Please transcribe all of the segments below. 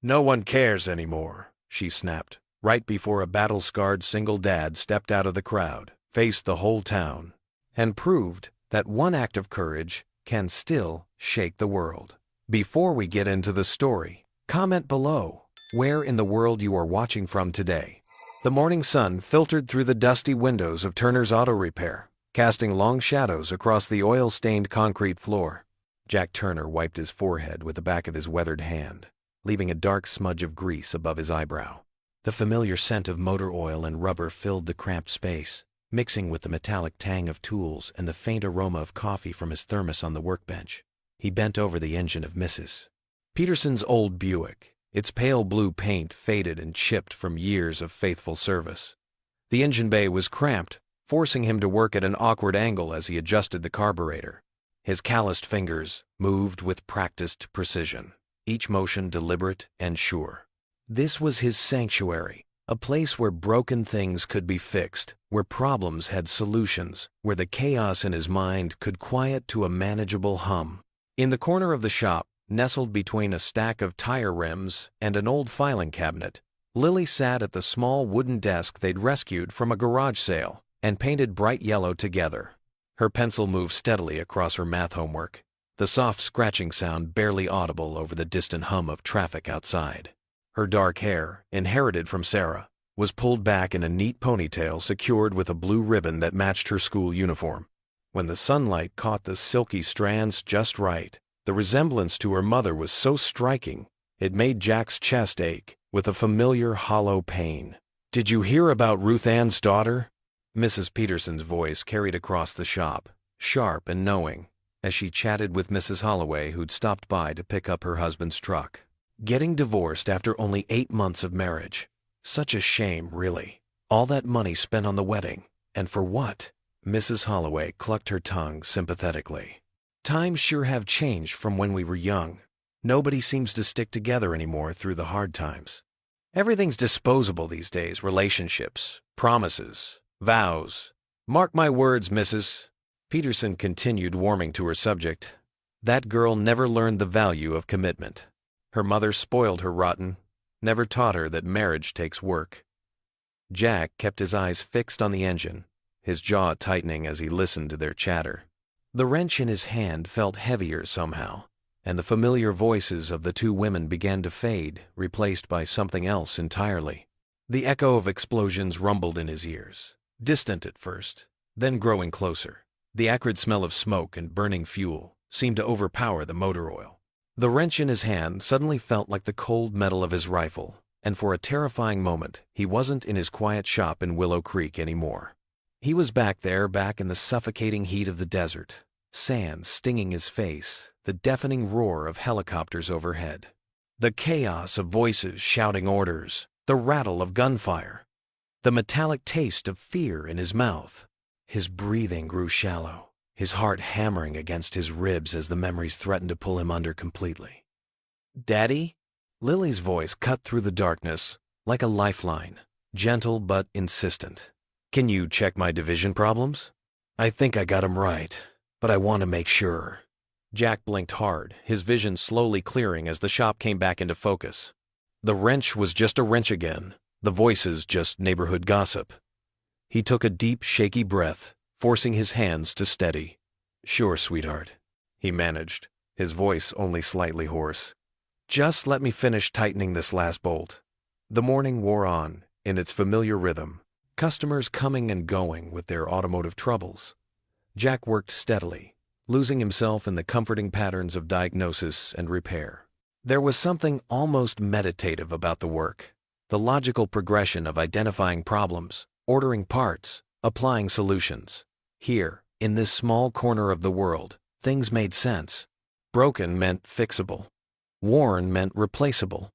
No one cares anymore, she snapped, right before a battle-scarred single dad stepped out of the crowd, faced the whole town, and proved that one act of courage can still shake the world. Before we get into the story, comment below where in the world you are watching from today. The morning sun filtered through the dusty windows of Turner's Auto Repair, casting long shadows across the oil-stained concrete floor. Jack Turner wiped his forehead with the back of his weathered hand, leaving a dark smudge of grease above his eyebrow. The familiar scent of motor oil and rubber filled the cramped space, mixing with the metallic tang of tools and the faint aroma of coffee from his thermos on the workbench. He bent over the engine of Mrs. Peterson's old Buick, its pale blue paint faded and chipped from years of faithful service. The engine bay was cramped, forcing him to work at an awkward angle as he adjusted the carburetor. His calloused fingers moved with practiced precision, each motion deliberate and sure. This was his sanctuary, a place where broken things could be fixed, where problems had solutions, where the chaos in his mind could quiet to a manageable hum. In the corner of the shop, nestled between a stack of tire rims and an old filing cabinet, Lily sat at the small wooden desk they'd rescued from a garage sale and painted bright yellow together. Her pencil moved steadily across her math homework, the soft scratching sound barely audible over the distant hum of traffic outside. Her dark hair, inherited from Sarah, was pulled back in a neat ponytail secured with a blue ribbon that matched her school uniform. When the sunlight caught the silky strands just right, the resemblance to her mother was so striking, it made Jack's chest ache with a familiar hollow pain. "Did you hear about Ruth Ann's daughter?" Mrs. Peterson's voice carried across the shop, sharp and knowing, as she chatted with Mrs. Holloway, who'd stopped by to pick up her husband's truck. Getting divorced after only 8 months of marriage. Such a shame, really. All that money spent on the wedding, and for what? Mrs. Holloway clucked her tongue sympathetically. Times sure have changed from when we were young. Nobody seems to stick together anymore through the hard times. Everything's disposable these days, relationships, promises, vows. Mark my words, Mrs. Peterson continued, warming to her subject. That girl never learned the value of commitment. Her mother spoiled her rotten, never taught her that marriage takes work. Jack kept his eyes fixed on the engine, his jaw tightening as he listened to their chatter. The wrench in his hand felt heavier somehow, and the familiar voices of the two women began to fade, replaced by something else entirely. The echo of explosions rumbled in his ears, distant at first, then growing closer. The acrid smell of smoke and burning fuel seemed to overpower the motor oil. The wrench in his hand suddenly felt like the cold metal of his rifle, and for a terrifying moment, he wasn't in his quiet shop in Willow Creek anymore. He was back in the suffocating heat of the desert, sand stinging his face, the deafening roar of helicopters overhead, the chaos of voices shouting orders, the rattle of gunfire, the metallic taste of fear in his mouth. His breathing grew shallow, his heart hammering against his ribs as the memories threatened to pull him under completely. "Daddy?" Lily's voice cut through the darkness like a lifeline, gentle but insistent. "Can you check my division problems?" "I think I got 'em right, but I want to make sure." Jack blinked hard, his vision slowly clearing as the shop came back into focus. The wrench was just a wrench again, the voices just neighborhood gossip. He took a deep, shaky breath, forcing his hands to steady. "Sure, sweetheart," he managed, his voice only slightly hoarse. "Just let me finish tightening this last bolt." The morning wore on, in its familiar rhythm, customers coming and going with their automotive troubles. Jack worked steadily, losing himself in the comforting patterns of diagnosis and repair. There was something almost meditative about the work, the logical progression of identifying problems, ordering parts, applying solutions. Here, in this small corner of the world, things made sense. Broken meant fixable. Worn meant replaceable.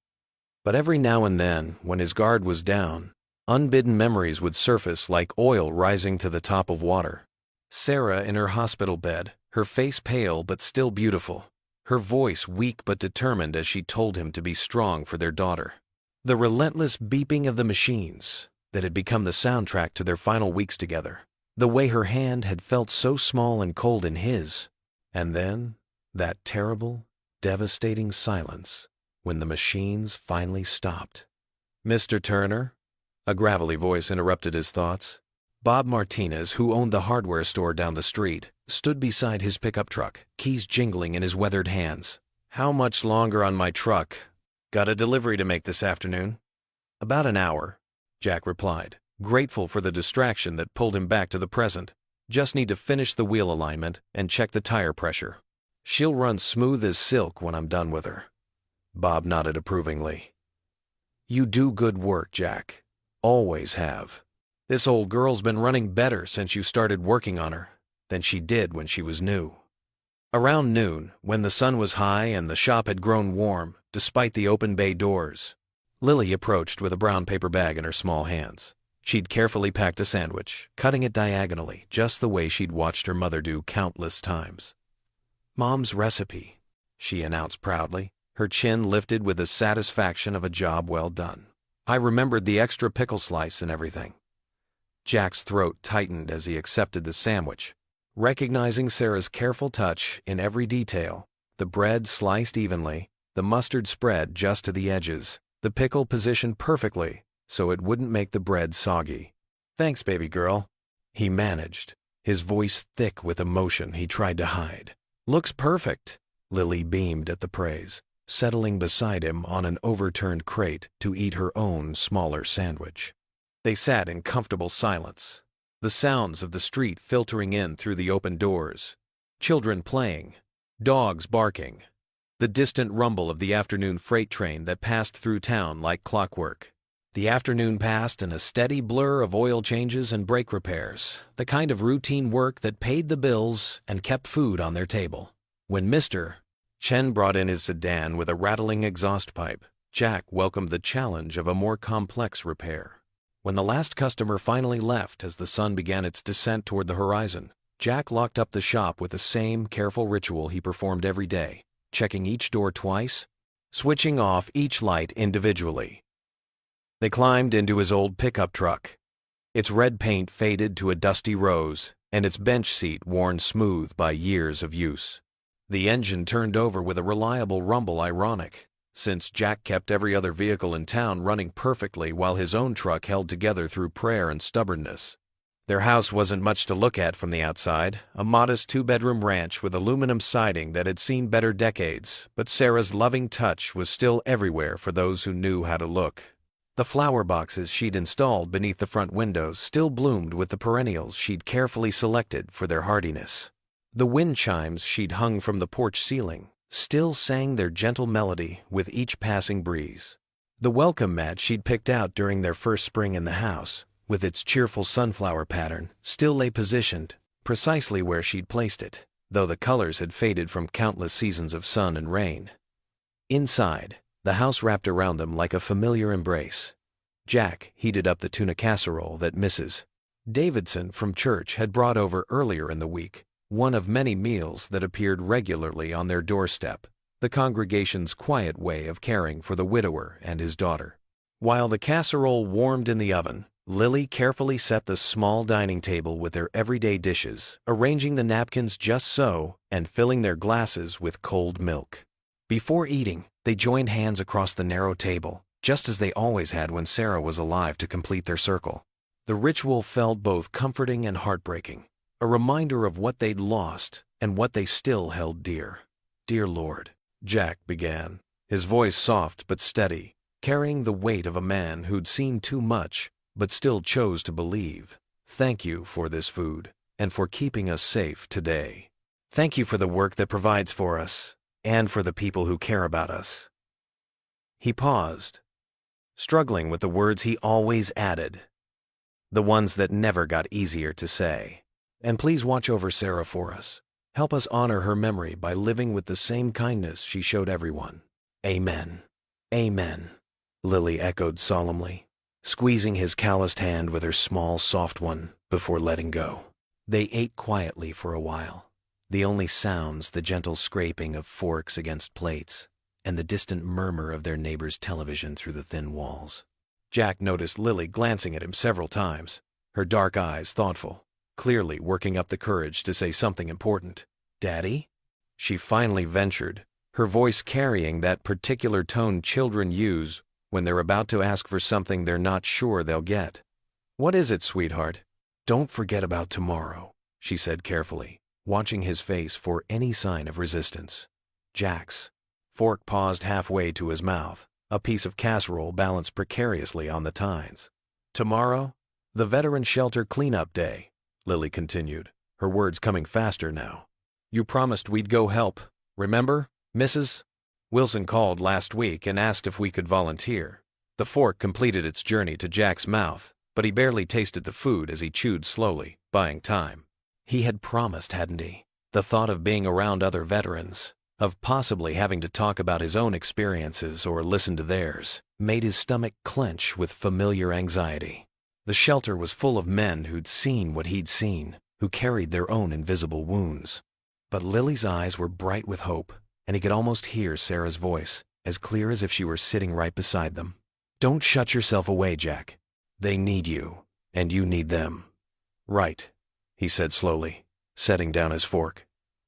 But every now and then, when his guard was down, unbidden memories would surface like oil rising to the top of water. Sarah in her hospital bed, her face pale but still beautiful, her voice weak but determined as she told him to be strong for their daughter. The relentless beeping of the machines that had become the soundtrack to their final weeks together. The way her hand had felt so small and cold in his. And then, that terrible, devastating silence. when the machines finally stopped. "Mr. Turner?" A gravelly voice interrupted his thoughts. Bob Martinez, who owned the hardware store down the street, stood beside his pickup truck, keys jingling in his weathered hands. "How much longer on my truck? Got a delivery to make this afternoon." "About an hour," Jack replied, grateful for the distraction that pulled him back to the present. "Just need to finish the wheel alignment and check the tire pressure. She'll run smooth as silk when I'm done with her." Bob nodded approvingly. "You do good work, Jack. Always have. This old girl's been running better since you started working on her than she did when she was new." Around noon, when the sun was high and the shop had grown warm, despite the open bay doors, Lily approached with a brown paper bag in her small hands. She'd carefully packed a sandwich, cutting it diagonally, just the way she'd watched her mother do countless times. "Mom's recipe," she announced proudly, her chin lifted with the satisfaction of a job well done. "I remembered the extra pickle slice and everything." Jack's throat tightened as he accepted the sandwich, recognizing Sarah's careful touch in every detail: the bread sliced evenly, the mustard spread just to the edges, the pickle positioned perfectly so it wouldn't make the bread soggy. "Thanks, baby girl," he managed, his voice thick with emotion he tried to hide. "Looks perfect." Lily beamed at the praise, settling beside him on an overturned crate to eat her own smaller sandwich. They sat in comfortable silence, the sounds of the street filtering in through the open doors. Children playing, dogs barking, the distant rumble of the afternoon freight train that passed through town like clockwork. The afternoon passed in a steady blur of oil changes and brake repairs, the kind of routine work that paid the bills and kept food on their table. When Mr. Chen brought in his sedan with a rattling exhaust pipe, Jack welcomed the challenge of a more complex repair. When the last customer finally left as the sun began its descent toward the horizon, Jack locked up the shop with the same careful ritual he performed every day, checking each door twice, switching off each light individually. They climbed into his old pickup truck, its red paint faded to a dusty rose and its bench seat worn smooth by years of use. The engine turned over with a reliable rumble, ironic, since Jack kept every other vehicle in town running perfectly while his own truck held together through prayer and stubbornness. Their house wasn't much to look at from the outside, a modest two-bedroom ranch with aluminum siding that had seen better decades, but Sarah's loving touch was still everywhere for those who knew how to look. The flower boxes she'd installed beneath the front windows still bloomed with the perennials she'd carefully selected for their hardiness. The wind chimes she'd hung from the porch ceiling still sang their gentle melody with each passing breeze. The welcome mat she'd picked out during their first spring in the house, with its cheerful sunflower pattern, still lay positioned precisely where she'd placed it, though the colors had faded from countless seasons of sun and rain. Inside, the house wrapped around them like a familiar embrace. Jack heated up the tuna casserole that Mrs. Davidson from church had brought over earlier in the week, one of many meals that appeared regularly on their doorstep, the congregation's quiet way of caring for the widower and his daughter. While the casserole warmed in the oven, Lily carefully set the small dining table with their everyday dishes, arranging the napkins just so and filling their glasses with cold milk. Before eating, they joined hands across the narrow table, just as they always had when Sarah was alive, to complete their circle. The ritual felt both comforting and heartbreaking, a reminder of what they'd lost and what they still held dear. "Dear Lord," Jack began, his voice soft but steady, carrying the weight of a man who'd seen too much but still chose to believe. "Thank you for this food and for keeping us safe today. Thank you for the work that provides for us and for the people who care about us." He paused, struggling with the words he always added, the ones that never got easier to say. "And please watch over Sarah for us. Help us honor her memory by living with the same kindness she showed everyone. Amen." "Amen," Lily echoed solemnly, squeezing his calloused hand with her small, soft one before letting go. They ate quietly for a while, the only sounds the gentle scraping of forks against plates and the distant murmur of their neighbor's television through the thin walls. Jack noticed Lily glancing at him several times, her dark eyes thoughtful, clearly working up the courage to say something important. "Daddy?" she finally ventured, her voice carrying that particular tone children use when they're about to ask for something they're not sure they'll get. "What is it, sweetheart?" "Don't forget about tomorrow," she said carefully, watching his face for any sign of resistance. "Jack's." Fork paused halfway to his mouth, a piece of casserole balanced precariously on the tines. "Tomorrow? The Veteran Shelter Cleanup Day," Lily continued, her words coming faster now. "You promised we'd go help, remember, Mrs.? Wilson called last week and asked if we could volunteer." The fork completed its journey to Jack's mouth, but he barely tasted the food as he chewed slowly, buying time. He had promised, hadn't he? The thought of being around other veterans, of possibly having to talk about his own experiences or listen to theirs, made his stomach clench with familiar anxiety. The shelter was full of men who'd seen what he'd seen, who carried their own invisible wounds. But Lily's eyes were bright with hope, and he could almost hear Sarah's voice, as clear as if she were sitting right beside them. "Don't shut yourself away, Jack. They need you, and you need them." "Right," he said slowly, setting down his fork.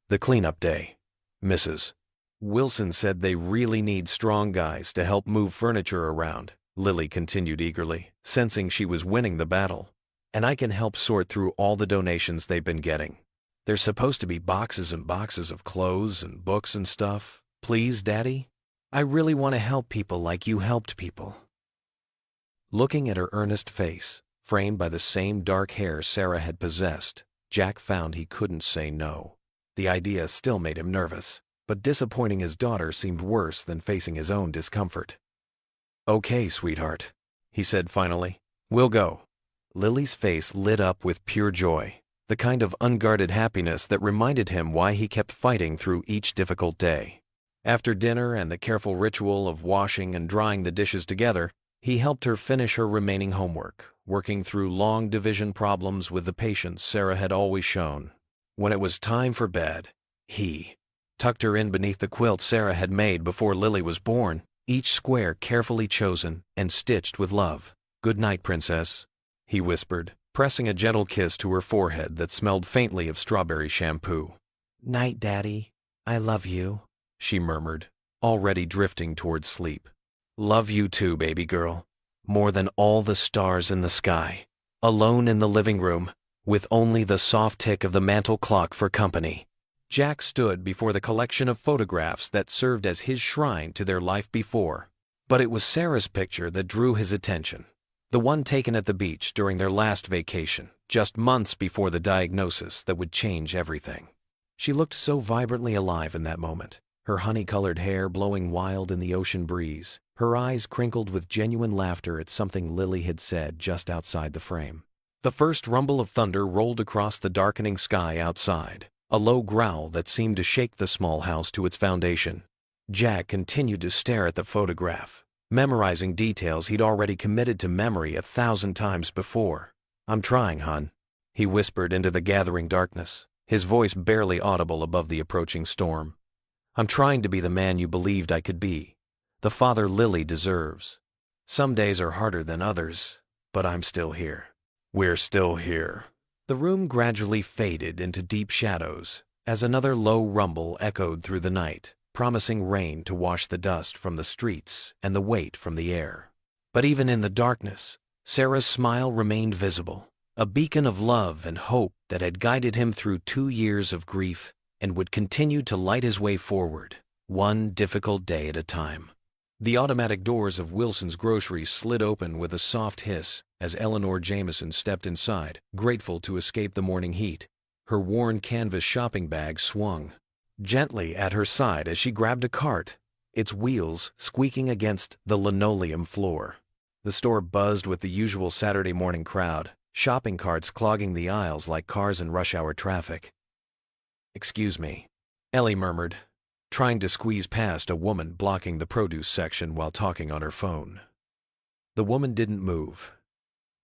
"The cleanup day, Mrs. Wilson said they really need strong guys to help move furniture around," Lily continued eagerly, sensing she was winning the battle. "And I can help sort through all the donations they've been getting. There's supposed to be boxes and boxes of clothes and books and stuff. Please, Daddy? I really want to help people like you helped people." Looking at her earnest face, framed by the same dark hair Sarah had possessed, Jack found he couldn't say no. The idea still made him nervous, but disappointing his daughter seemed worse than facing his own discomfort. "Okay, sweetheart," he said finally. "We'll go." Lily's face lit up with pure joy, the kind of unguarded happiness that reminded him why he kept fighting through each difficult day. After dinner and the careful ritual of washing and drying the dishes together, he helped her finish her remaining homework, working through long division problems with the patience Sarah had always shown. When it was time for bed, he tucked her in beneath the quilt Sarah had made before Lily was born, each square carefully chosen and stitched with love. "Good night, princess," he whispered, pressing a gentle kiss to her forehead that smelled faintly of strawberry shampoo. "Night, Daddy. I love you," she murmured, already drifting towards sleep. "Love you too, baby girl. More than all the stars in the sky." Alone in the living room, with only the soft tick of the mantel clock for company, Jack stood before the collection of photographs that served as his shrine to their life before. But it was Sarah's picture that drew his attention. The one taken at the beach during their last vacation, just months before the diagnosis that would change everything. She looked so vibrantly alive in that moment, her honey-colored hair blowing wild in the ocean breeze, her eyes crinkled with genuine laughter at something Lily had said just outside the frame. The first rumble of thunder rolled across the darkening sky outside, a low growl that seemed to shake the small house to its foundation. Jack continued to stare at the photograph, memorizing details he'd already committed to memory 1,000 times before. "I'm trying, hon," he whispered into the gathering darkness, his voice barely audible above the approaching storm. "I'm trying to be the man you believed I could be, the father Lily deserves. Some days are harder than others, but I'm still here." "We're still here." The room gradually faded into deep shadows as another low rumble echoed through the night, promising rain to wash the dust from the streets and the weight from the air. But even in the darkness, Sarah's smile remained visible, a beacon of love and hope that had guided him through 2 years of grief and would continue to light his way forward, one difficult day at a time. The automatic doors of Wilson's grocery slid open with a soft hiss as Eleanor Jameson stepped inside, grateful to escape the morning heat. Her worn canvas shopping bag swung gently at her side as she grabbed a cart, its wheels squeaking against the linoleum floor. The store buzzed with the usual Saturday morning crowd, shopping carts clogging the aisles like cars in rush-hour traffic. "Excuse me," Ellie murmured, trying to squeeze past a woman blocking the produce section while talking on her phone. The woman didn't move,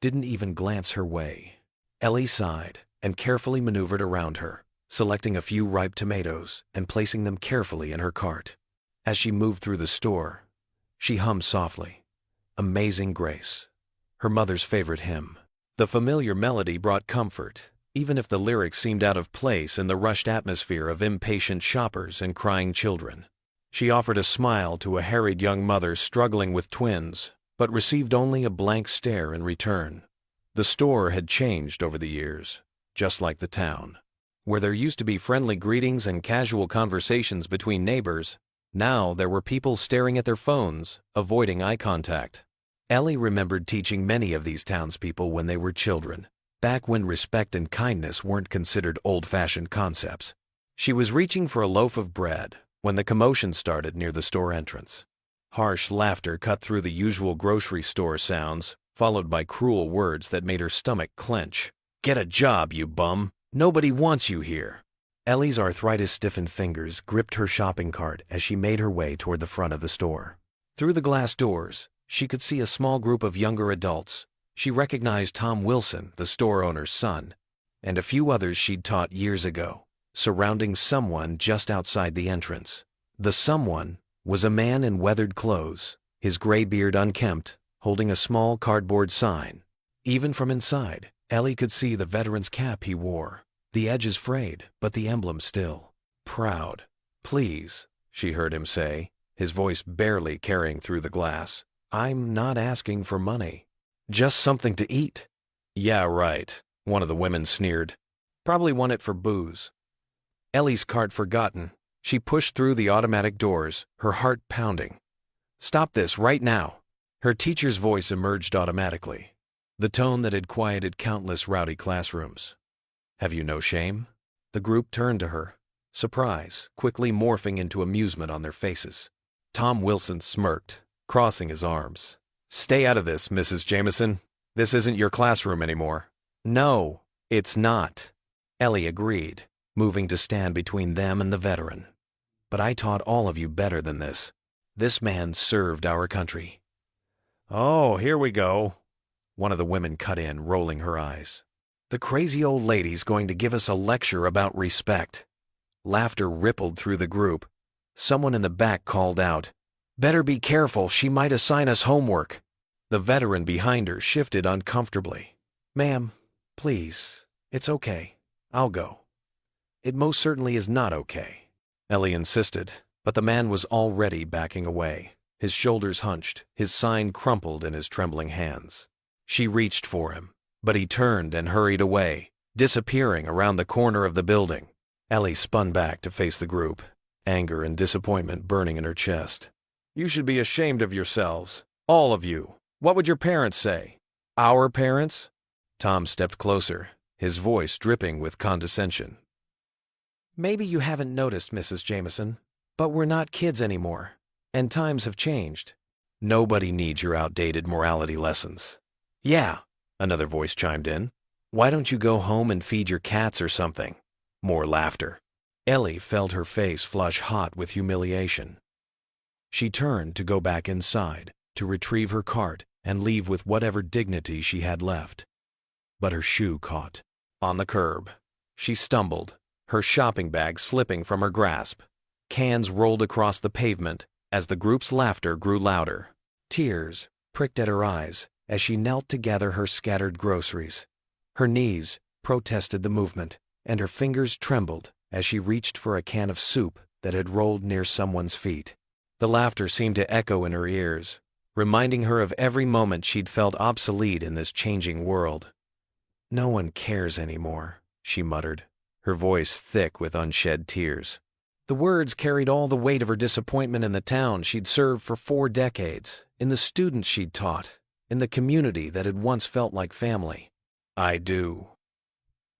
didn't even glance her way. Ellie sighed and carefully maneuvered around her, selecting a few ripe tomatoes and placing them carefully in her cart. As she moved through the store, she hummed softly, "Amazing Grace," her mother's favorite hymn. The familiar melody brought comfort, even if the lyrics seemed out of place in the rushed atmosphere of impatient shoppers and crying children. She offered a smile to a harried young mother struggling with twins, but received only a blank stare in return. The store had changed over the years, just like the town. Where there used to be friendly greetings and casual conversations between neighbors, now there were people staring at their phones, avoiding eye contact. Ellie remembered teaching many of these townspeople when they were children, back when respect and kindness weren't considered old-fashioned concepts. She was reaching for a loaf of bread when the commotion started near the store entrance. Harsh laughter cut through the usual grocery store sounds, followed by cruel words that made her stomach clench. "Get a job, you bum! Nobody wants you here!" Ellie's arthritis-stiffened fingers gripped her shopping cart as she made her way toward the front of the store. Through the glass doors, she could see a small group of younger adults. She recognized Tom Wilson, the store owner's son, and a few others she'd taught years ago, surrounding someone just outside the entrance. The someone was a man in weathered clothes, his gray beard unkempt, holding a small cardboard sign. Even from inside, Ellie could see the veteran's cap he wore, the edges frayed, but the emblem still. "Proud. Please," she heard him say, his voice barely carrying through the glass. "I'm not asking for money. Just something to eat." "Yeah, right," one of the women sneered. "Probably want it for booze." Ellie's cart forgotten, she pushed through the automatic doors, her heart pounding. "Stop this right now." Her teacher's voice emerged automatically, the tone that had quieted countless rowdy classrooms. "Have you no shame?" The group turned to her, surprise quickly morphing into amusement on their faces. Tom Wilson smirked, crossing his arms. "Stay out of this, Mrs. Jameson. This isn't your classroom anymore." "No, it's not," Ellie agreed, moving to stand between them and the veteran. "But I taught all of you better than this. This man served our country." "Oh, here we go," one of the women cut in, rolling her eyes. "The crazy old lady's going to give us a lecture about respect." Laughter rippled through the group. Someone in the back called out, "Better be careful, she might assign us homework." The veteran behind her shifted uncomfortably. "Ma'am, please, it's okay. I'll go." "It most certainly is not okay," Ellie insisted, but the man was already backing away, his shoulders hunched, his sign crumpled in his trembling hands. She reached for him, but he turned and hurried away, disappearing around the corner of the building. Ellie spun back to face the group, anger and disappointment burning in her chest. "You should be ashamed of yourselves, all of you. What would your parents say?" "Our parents?" Tom stepped closer, his voice dripping with condescension. "Maybe you haven't noticed, Mrs. Jameson, but we're not kids anymore, and times have changed. Nobody needs your outdated morality lessons." "Yeah," another voice chimed in. "Why don't you go home and feed your cats or something?" More laughter. Ellie felt her face flush hot with humiliation. She turned to go back inside, to retrieve her cart and leave with whatever dignity she had left. But her shoe caught on the curb. She stumbled, her shopping bag slipping from her grasp. Cans rolled across the pavement as the group's laughter grew louder. Tears pricked at her eyes as she knelt to gather her scattered groceries. Her knees protested the movement, and her fingers trembled as she reached for a can of soup that had rolled near someone's feet. The laughter seemed to echo in her ears, reminding her of every moment she'd felt obsolete in this changing world. "No one cares anymore," she muttered, her voice thick with unshed tears. The words carried all the weight of her disappointment in the town she'd served for 4 decades, in the students she'd taught, in the community that had once felt like family. "I do."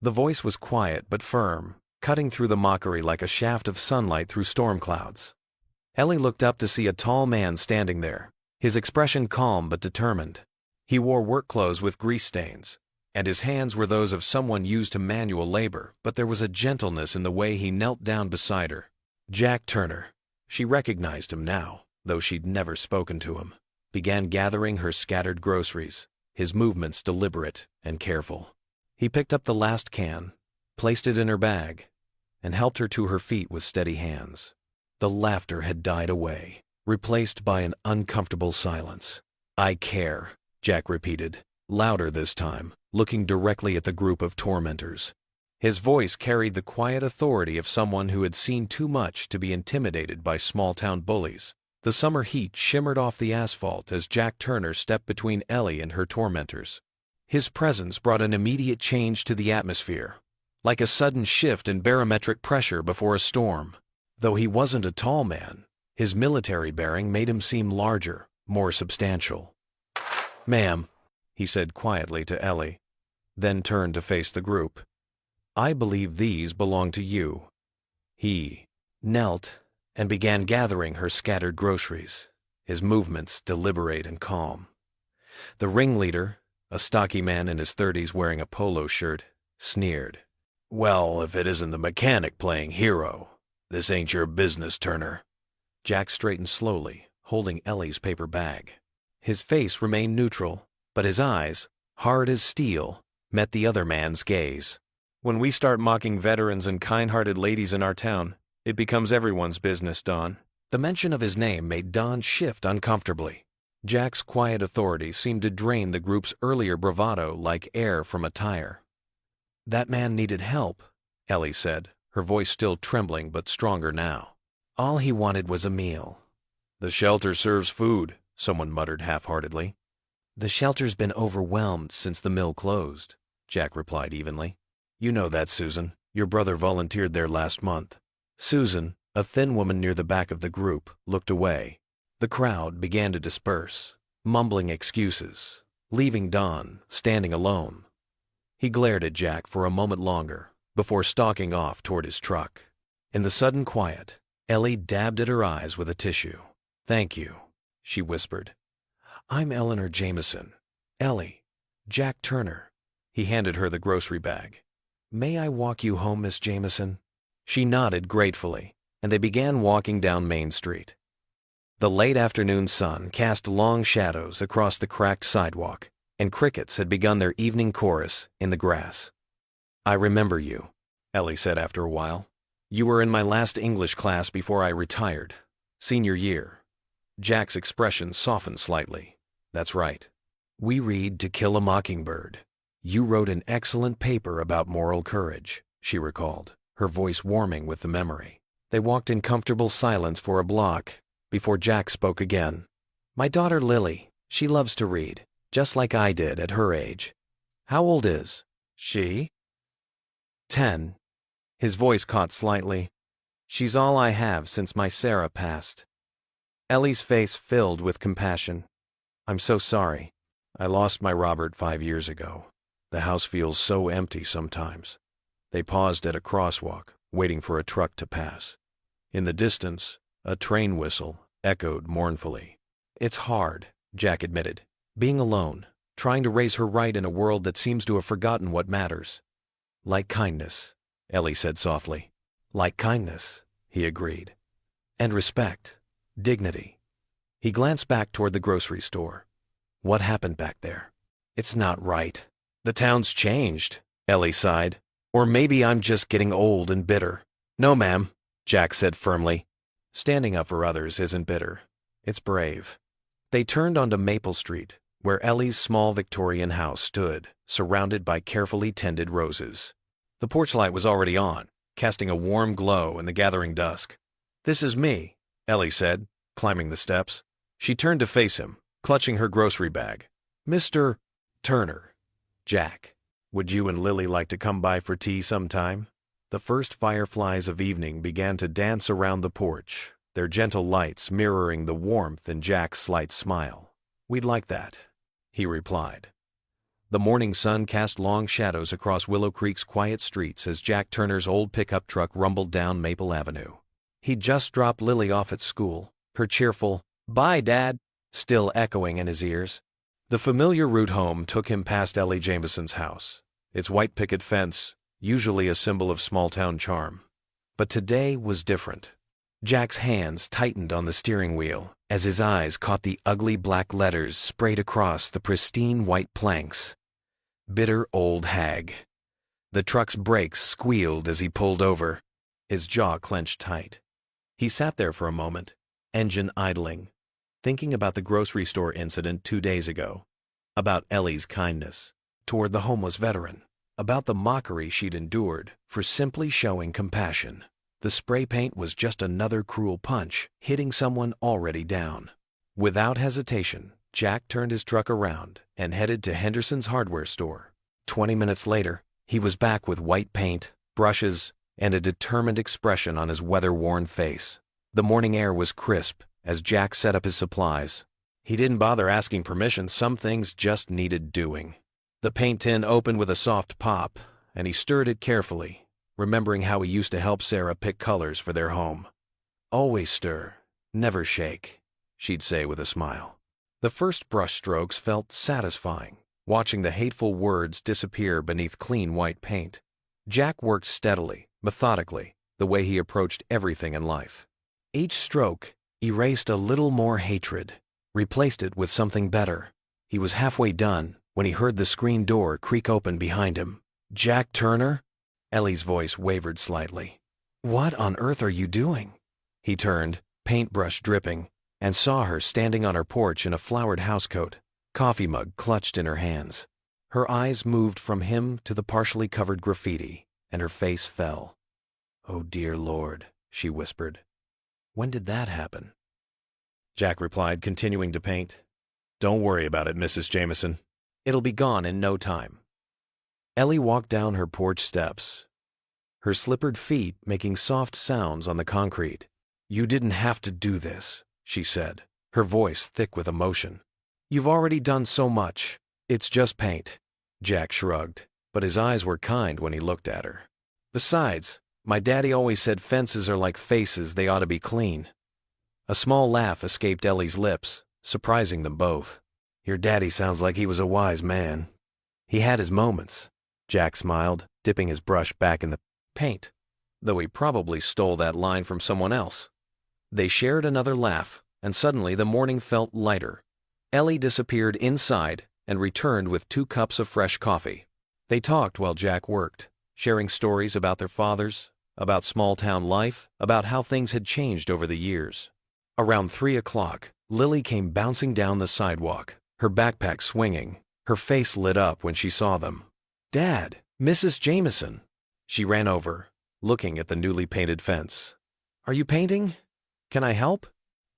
The voice was quiet but firm, cutting through the mockery like a shaft of sunlight through storm clouds. Ellie looked up to see a tall man standing there, his expression calm but determined. He wore work clothes with grease stains, and his hands were those of someone used to manual labor, but there was a gentleness in the way he knelt down beside her. Jack Turner. She recognized him now, though she'd never spoken to him. Began gathering her scattered groceries, his movements deliberate and careful. He picked up the last can, placed it in her bag, and helped her to her feet with steady hands. The laughter had died away, replaced by an uncomfortable silence. "I care," Jack repeated, louder this time, looking directly at the group of tormentors. His voice carried the quiet authority of someone who had seen too much to be intimidated by small-town bullies. The summer heat shimmered off the asphalt as Jack Turner stepped between Ellie and her tormentors. His presence brought an immediate change to the atmosphere, like a sudden shift in barometric pressure before a storm. Though he wasn't a tall man, his military bearing made him seem larger, more substantial. "Ma'am," he said quietly to Ellie, then turned to face the group. "I believe these belong to you." He knelt and began gathering her scattered groceries, his movements deliberate and calm. The ringleader, a stocky man in his 30s wearing a polo shirt, sneered. "Well, if it isn't the mechanic playing hero, this ain't your business, Turner." Jack straightened slowly, holding Ellie's paper bag. His face remained neutral, but his eyes, hard as steel, met the other man's gaze. "When we start mocking veterans and kind-hearted ladies in our town, it becomes everyone's business, Don." The mention of his name made Don shift uncomfortably. Jack's quiet authority seemed to drain the group's earlier bravado like air from a tire. "That man needed help," Ellie said, her voice still trembling but stronger now. "All he wanted was a meal." "The shelter serves food," someone muttered half-heartedly. "The shelter's been overwhelmed since the mill closed," Jack replied evenly. "You know that, Susan. Your brother volunteered there last month." Susan, a thin woman near the back of the group, looked away. The crowd began to disperse, mumbling excuses, leaving Don standing alone. He glared at Jack for a moment longer, before stalking off toward his truck. In the sudden quiet, Ellie dabbed at her eyes with a tissue. "Thank you," she whispered. "I'm Eleanor Jameson. Ellie, Jack Turner." He handed her the grocery bag. "May I walk you home, Miss Jameson?" She nodded gratefully, and they began walking down Main Street. The late afternoon sun cast long shadows across the cracked sidewalk, and crickets had begun their evening chorus in the grass. "I remember you," Ellie said after a while. "You were in my last English class before I retired. Senior year." Jack's expression softened slightly. "That's right. We read To Kill a Mockingbird. You wrote an excellent paper about moral courage," she recalled, her voice warming with the memory. They walked in comfortable silence for a block, before Jack spoke again. "My daughter Lily, she loves to read, just like I did at her age." "How old is she?" 10. His voice caught slightly. "She's all I have since my Sarah passed." Ellie's face filled with compassion. "I'm so sorry. I lost my Robert 5 years ago. The house feels so empty sometimes." They paused at a crosswalk, waiting for a truck to pass. In the distance, a train whistle echoed mournfully. "It's hard," Jack admitted, "being alone, trying to raise her right in a world that seems to have forgotten what matters." "Like kindness," Ellie said softly. "Like kindness," he agreed. "And respect. Dignity." He glanced back toward the grocery store. "What happened back there?" "It's not right. The town's changed," Ellie sighed. "Or maybe I'm just getting old and bitter." "No, ma'am," Jack said firmly. "Standing up for others isn't bitter. It's brave." They turned onto Maple Street, where Ellie's small Victorian house stood, surrounded by carefully tended roses. The porch light was already on, casting a warm glow in the gathering dusk. "This is me," Ellie said, climbing the steps. She turned to face him, clutching her grocery bag. "Mr. Turner." "Jack. Would you and Lily like to come by for tea sometime?" The first fireflies of evening began to dance around the porch, their gentle lights mirroring the warmth in Jack's slight smile. "We'd like that," he replied. The morning sun cast long shadows across Willow Creek's quiet streets as Jack Turner's old pickup truck rumbled down Maple Avenue. He'd just dropped Lily off at school, her cheerful, "Bye, Dad," still echoing in his ears. The familiar route home took him past Ellie Jameson's house, its white picket fence, usually a symbol of small-town charm. But today was different. Jack's hands tightened on the steering wheel as his eyes caught the ugly black letters sprayed across the pristine white planks. "Bitter old hag." The truck's brakes squealed as he pulled over. His jaw clenched tight. He sat there for a moment, engine idling, thinking about the grocery store incident 2 days ago, about Ellie's kindness toward the homeless veteran. about the mockery she'd endured for simply showing compassion. The spray paint was just another cruel punch, hitting someone already down. Without hesitation, Jack turned his truck around and headed to Henderson's hardware store. 20 minutes later, he was back with white paint, brushes, and a determined expression on his weather-worn face. The morning air was crisp as Jack set up his supplies. He didn't bother asking permission, some things just needed doing. The paint tin opened with a soft pop, and he stirred it carefully, remembering how he used to help Sarah pick colors for their home. "Always stir, never shake," she'd say with a smile. The first brush strokes felt satisfying, watching the hateful words disappear beneath clean white paint. Jack worked steadily, methodically, the way he approached everything in life. Each stroke erased a little more hatred, replaced it with something better. He was halfway done when he heard the screen door creak open behind him. "Jack Turner?" Ellie's voice wavered slightly. "What on earth are you doing?" He turned, paintbrush dripping, and saw her standing on her porch in a flowered housecoat, coffee mug clutched in her hands. Her eyes moved from him to the partially covered graffiti, and her face fell. "Oh dear Lord," she whispered. "When did that happen?" Jack replied, continuing to paint. "Don't worry about it, Mrs. Jameson. It'll be gone in no time." Ellie walked down her porch steps, her slippered feet making soft sounds on the concrete. "You didn't have to do this," she said, her voice thick with emotion. "You've already done so much. It's just paint." Jack shrugged, but his eyes were kind when he looked at her. "Besides, my daddy always said fences are like faces, they ought to be clean." A small laugh escaped Ellie's lips, surprising them both. "Your daddy sounds like he was a wise man." "He had his moments," Jack smiled, dipping his brush back in the paint, though he probably stole that line from someone else. They shared another laugh, and suddenly the morning felt lighter. Ellie disappeared inside and returned with 2 cups of fresh coffee. They talked while Jack worked, sharing stories about their fathers, about small-town life, about how things had changed over the years. Around 3 o'clock, Lily came bouncing down the sidewalk, her backpack swinging. Her face lit up when she saw them. "Dad, Mrs. Jameson!" She ran over, looking at the newly painted fence. "Are you painting? Can I help?"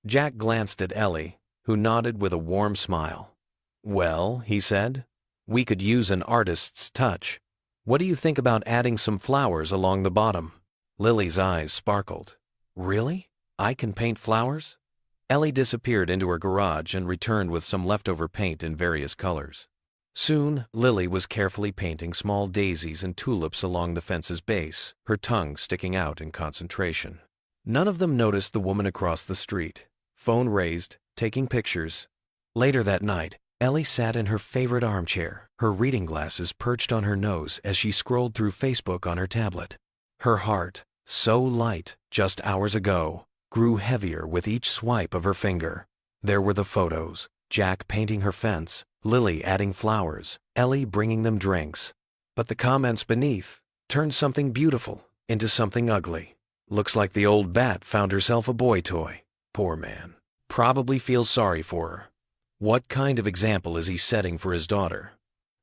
Jack glanced at Ellie, who nodded with a warm smile. "Well," he said, "we could use an artist's touch. What do you think about adding some flowers along the bottom?" Lily's eyes sparkled. "Really? I can paint flowers?" Ellie disappeared into her garage and returned with some leftover paint in various colors. Soon, Lily was carefully painting small daisies and tulips along the fence's base, her tongue sticking out in concentration. None of them noticed the woman across the street, phone raised, taking pictures. Later that night, Ellie sat in her favorite armchair, her reading glasses perched on her nose as she scrolled through Facebook on her tablet. Her heart, so light just hours ago, grew heavier with each swipe of her finger. There were the photos, Jack painting her fence, Lily adding flowers, Ellie bringing them drinks. But the comments beneath turned something beautiful into something ugly. "Looks like the old bat found herself a boy toy. Poor man. Probably feels sorry for her. What kind of example is he setting for his daughter?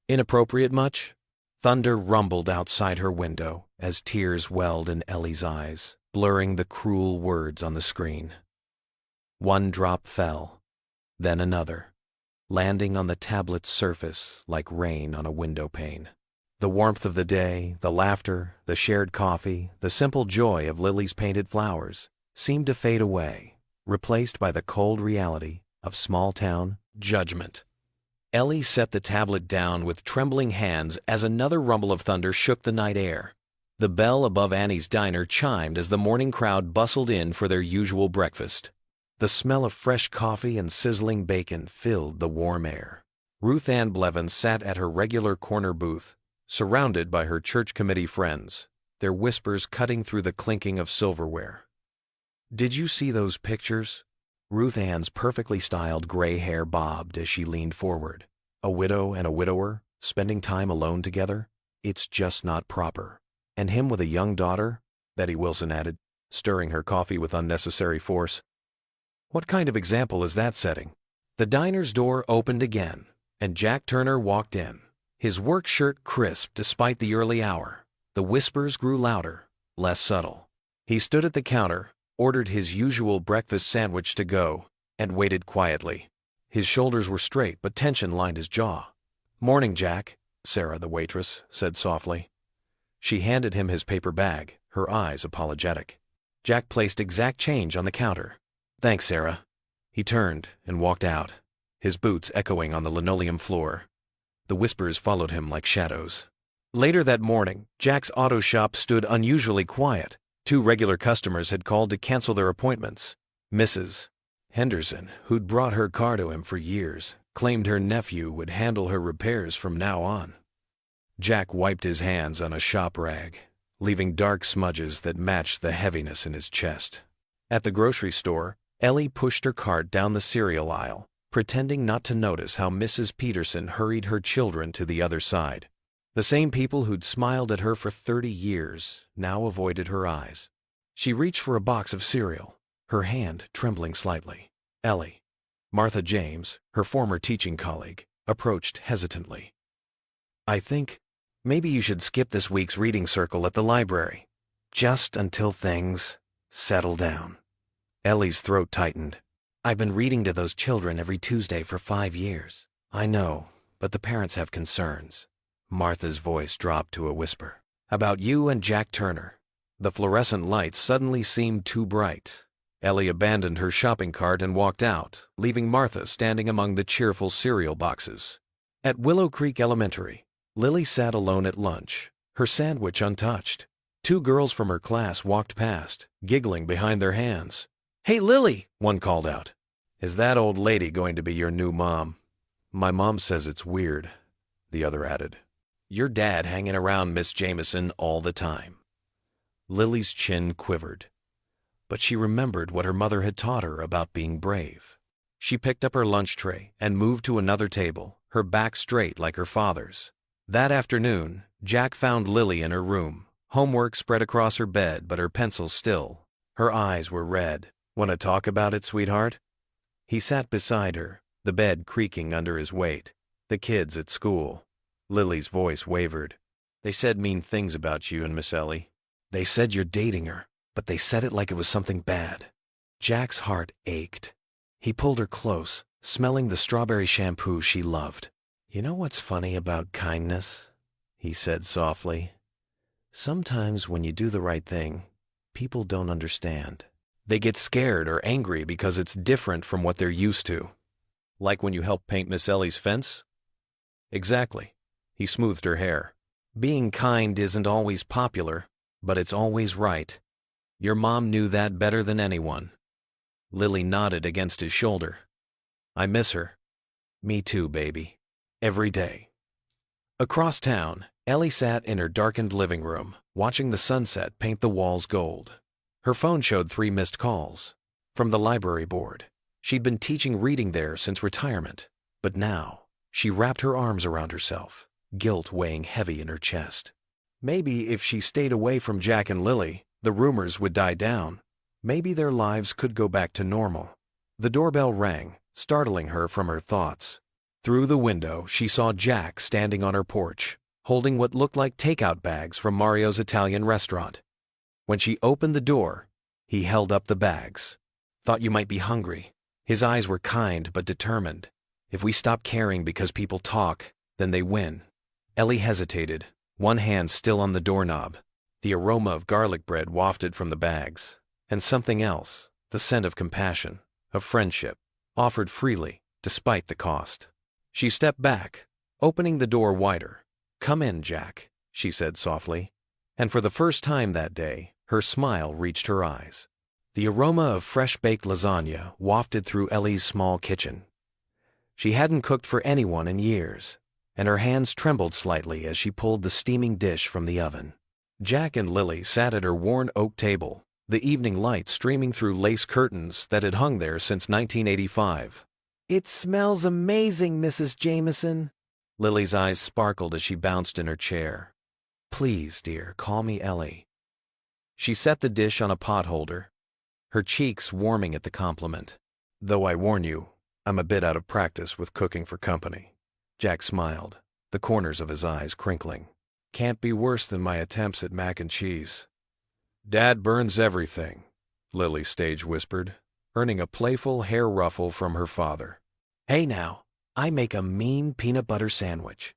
Inappropriate much?" Thunder rumbled outside her window as tears welled in Ellie's eyes, blurring the cruel words on the screen. One drop fell, then another, landing on the tablet's surface like rain on a window pane. The warmth of the day, the laughter, the shared coffee, the simple joy of Lily's painted flowers seemed to fade away, replaced by the cold reality of small-town judgment. Ellie set the tablet down with trembling hands as another rumble of thunder shook the night air. The bell above Annie's diner chimed as the morning crowd bustled in for their usual breakfast. The smell of fresh coffee and sizzling bacon filled the warm air. Ruth Ann Blevins sat at her regular corner booth, surrounded by her church committee friends, their whispers cutting through the clinking of silverware. "Did you see those pictures?" Ruth Ann's perfectly styled gray hair bobbed as she leaned forward. "A widow and a widower, spending time alone together? It's just not proper. And him with a young daughter," Betty Wilson added, stirring her coffee with unnecessary force. "What kind of example is that setting?" The diner's door opened again, and Jack Turner walked in, His work shirt crisped despite the early hour. The whispers grew louder, less subtle. He stood at the counter, ordered his usual breakfast sandwich to go, and waited quietly. His shoulders were straight, but tension lined his jaw. "Morning, Jack," Sarah, the waitress, said softly. She handed him his paper bag, her eyes apologetic. Jack placed exact change on the counter. "Thanks, Sarah." He turned and walked out, his boots echoing on the linoleum floor. The whispers followed him like shadows. Later that morning, Jack's auto shop stood unusually quiet. 2 regular customers had called to cancel their appointments. Mrs. Henderson, who'd brought her car to him for years, claimed her nephew would handle her repairs from now on. Jack wiped his hands on a shop rag, leaving dark smudges that matched the heaviness in his chest. At the grocery store, Ellie pushed her cart down the cereal aisle, pretending not to notice how Mrs. Peterson hurried her children to the other side. The same people who'd smiled at her for 30 years now avoided her eyes. She reached for a box of cereal, her hand trembling slightly. Ellie, Martha James, her former teaching colleague, approached hesitantly. "I think maybe you should skip this week's reading circle at the library, just until things settle down." Ellie's throat tightened. "I've been reading to those children every Tuesday for 5 years. I know, but the parents have concerns." Martha's voice dropped to a whisper. "About you and Jack Turner." The fluorescent lights suddenly seemed too bright. Ellie abandoned her shopping cart and walked out, leaving Martha standing among the cheerful cereal boxes. At Willow Creek Elementary, Lily sat alone at lunch, her sandwich untouched. 2 girls from her class walked past, giggling behind their hands. "Hey, Lily," one called out. "Is that old lady going to be your new mom?" "My mom says it's weird," the other added. "Your dad hanging around Miss Jameson all the time." Lily's chin quivered, but she remembered what her mother had taught her about being brave. She picked up her lunch tray and moved to another table, her back straight like her father's. That afternoon, Jack found Lily in her room, homework spread across her bed but her pencil still. Her eyes were red. "Want to talk about it, sweetheart?" He sat beside her, the bed creaking under his weight. "The kids at school." Lily's voice wavered. "They said mean things about you and Miss Ellie. They said you're dating her, but they said it like it was something bad." Jack's heart ached. He pulled her close, smelling the strawberry shampoo she loved. "You know what's funny about kindness?" he said softly. "Sometimes when you do the right thing, people don't understand. They get scared or angry because it's different from what they're used to." "Like when you helped paint Miss Ellie's fence?" "Exactly." He smoothed her hair. "Being kind isn't always popular, but it's always right. Your mom knew that better than anyone." Lily nodded against his shoulder. "I miss her." "Me too, baby. Every day." Across town, Ellie sat in her darkened living room, watching the sunset paint the walls gold. Her phone showed 3 missed calls. From the library board. She'd been teaching reading there since retirement, but now she wrapped her arms around herself, guilt weighing heavy in her chest. Maybe if she stayed away from Jack and Lily, the rumors would die down. Maybe their lives could go back to normal. The doorbell rang, startling her from her thoughts. Through the window, she saw Jack standing on her porch, holding what looked like takeout bags from Mario's Italian restaurant. When she opened the door, he held up the bags. "Thought you might be hungry." His eyes were kind but determined. "If we stop caring because people talk, then they win." Ellie hesitated, one hand still on the doorknob. The aroma of garlic bread wafted from the bags, and something else, the scent of compassion, of friendship, offered freely, despite the cost. She stepped back, opening the door wider. "Come in, Jack," she said softly, and for the first time that day, her smile reached her eyes. The aroma of fresh-baked lasagna wafted through Ellie's small kitchen. She hadn't cooked for anyone in years, and her hands trembled slightly as she pulled the steaming dish from the oven. Jack and Lily sat at her worn oak table, the evening light streaming through lace curtains that had hung there since 1985. "It smells amazing, Mrs. Jameson." Lily's eyes sparkled as she bounced in her chair. "Please, dear, call me Ellie." She set the dish on a potholder, her cheeks warming at the compliment. "Though I warn you, I'm a bit out of practice with cooking for company." Jack smiled. the corners of his eyes crinkling. Can't be worse than my attempts at mac and cheese. Dad burns everything, Lily Stage whispered, earning a playful hair ruffle from her father. Hey now, I make a mean peanut butter sandwich.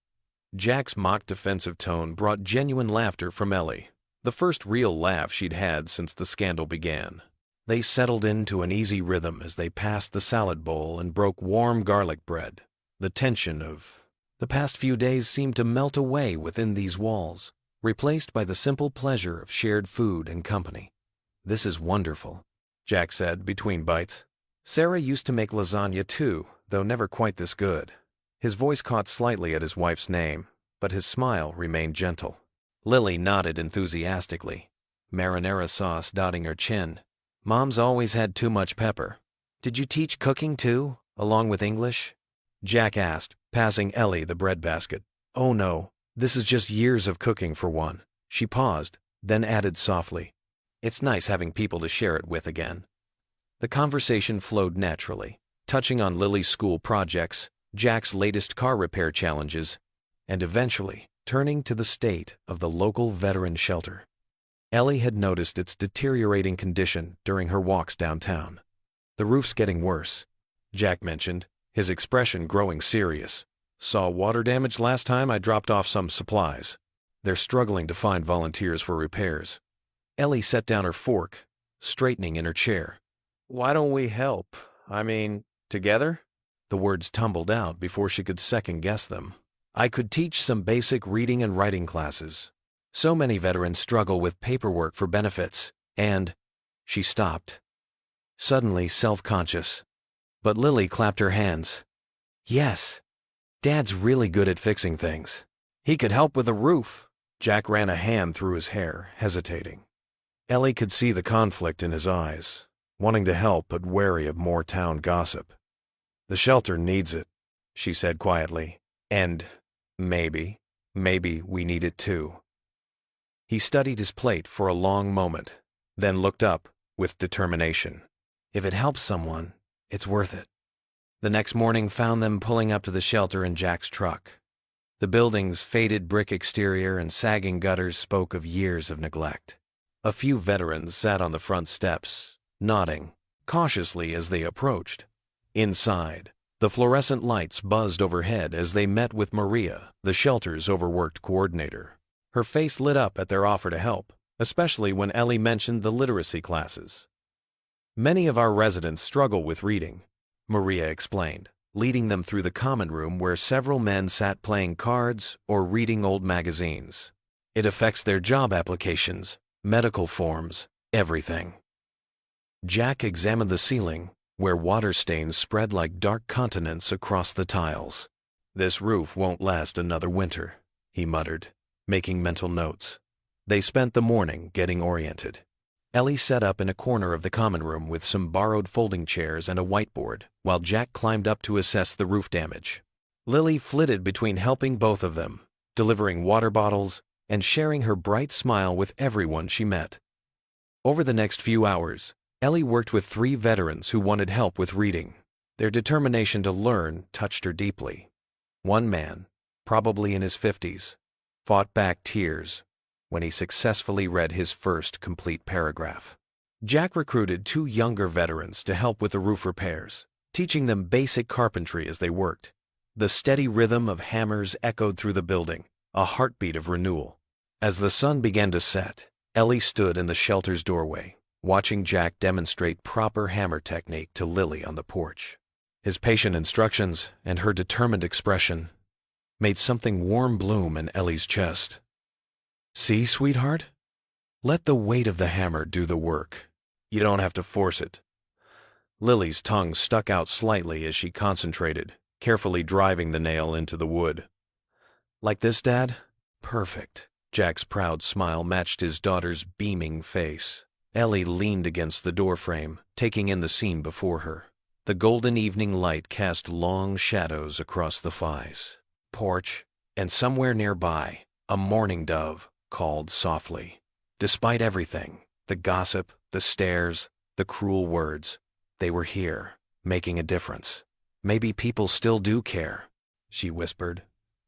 Jack's mock defensive tone brought genuine laughter from Ellie, the first real laugh she'd had since the scandal began. They settled into an easy rhythm as they passed the salad bowl and broke warm garlic bread. The tension of the past few days seemed to melt away within these walls, replaced by the simple pleasure of shared food and company. This is wonderful, Jack said between bites. Sarah used to make lasagna too, though never quite this good. His voice caught slightly at his wife's name, but his smile remained gentle. Lily nodded enthusiastically, marinara sauce dotting her chin. Mom's always had too much pepper. Did you teach cooking too, along with English? Jack asked, passing Ellie the breadbasket. Oh no, this is just years of cooking for one. She paused, then added softly, it's nice having people to share it with again. The conversation flowed naturally, touching on Lily's school projects, Jack's latest car repair challenges, and eventually turning to the state of the local veteran shelter. Ellie had noticed its deteriorating condition during her walks downtown. The roof's getting worse, Jack mentioned, his expression growing serious. Saw water damage last time I dropped off some supplies. They're struggling to find volunteers for repairs. Ellie set down her fork, straightening in her chair. Why don't we help? I mean, together? The words tumbled out before she could second-guess them. I could teach some basic reading and writing classes. So many veterans struggle with paperwork for benefits, and she stopped, suddenly self-conscious. But Lily clapped her hands. Yes, Dad's really good at fixing things. He could help with the roof. Jack ran a hand through his hair, hesitating. Ellie could see the conflict in his eyes, wanting to help but wary of more town gossip. The shelter needs it, she said quietly, and maybe we need it too. He studied his plate for a long moment, then looked up with determination. If it helps someone, it's worth it. The next morning found them pulling up to the shelter in Jack's truck. The building's faded brick exterior and sagging gutters spoke of years of neglect. A few veterans sat on the front steps, nodding cautiously as they approached. Inside, the fluorescent lights buzzed overhead as they met with Maria, the shelter's overworked coordinator. Her face lit up at their offer to help, especially when Ellie mentioned the literacy classes. Many of our residents struggle with reading, Maria explained, leading them through the common room where several men sat playing cards or reading old magazines. It affects their job applications, medical forms, everything. Jack examined the ceiling, where water stains spread like dark continents across the tiles. This roof won't last another winter, he muttered, making mental notes. They spent the morning getting oriented. Ellie sat up in a corner of the common room with some borrowed folding chairs and a whiteboard, while Jack climbed up to assess the roof damage. Lily flitted between helping both of them, delivering water bottles, and sharing her bright smile with everyone she met. Over the next few hours, Ellie worked with 3 veterans who wanted help with reading. Their determination to learn touched her deeply. One man, probably in his 50s, fought back tears when he successfully read his first complete paragraph. Jack recruited 2 younger veterans to help with the roof repairs, teaching them basic carpentry as they worked. The steady rhythm of hammers echoed through the building, a heartbeat of renewal. As the sun began to set, Ellie stood in the shelter's doorway, watching Jack demonstrate proper hammer technique to Lily on the porch. His patient instructions and her determined expression made something warm bloom in Ellie's chest. See, sweetheart? Let the weight of the hammer do the work. You don't have to force it. Lily's tongue stuck out slightly as she concentrated, carefully driving the nail into the wood. Like this, Dad? Perfect. Jack's proud smile matched his daughter's beaming face. Ellie leaned against the doorframe, taking in the scene before her. The golden evening light cast long shadows across the porch, and somewhere nearby, a mourning dove called softly. Despite everything, the gossip, the stares, the cruel words, they were here, making a difference. Maybe people still do care, she whispered,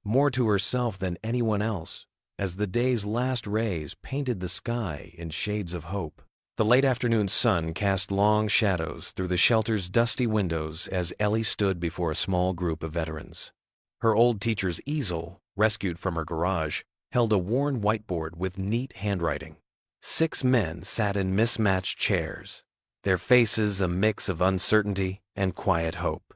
more to herself than anyone else, as the day's last rays painted the sky in shades of hope. The late afternoon sun cast long shadows through the shelter's dusty windows as Ellie stood before a small group of veterans. Her old teacher's easel, rescued from her garage, held a worn whiteboard with neat handwriting. 6 men sat in mismatched chairs, their faces a mix of uncertainty and quiet hope.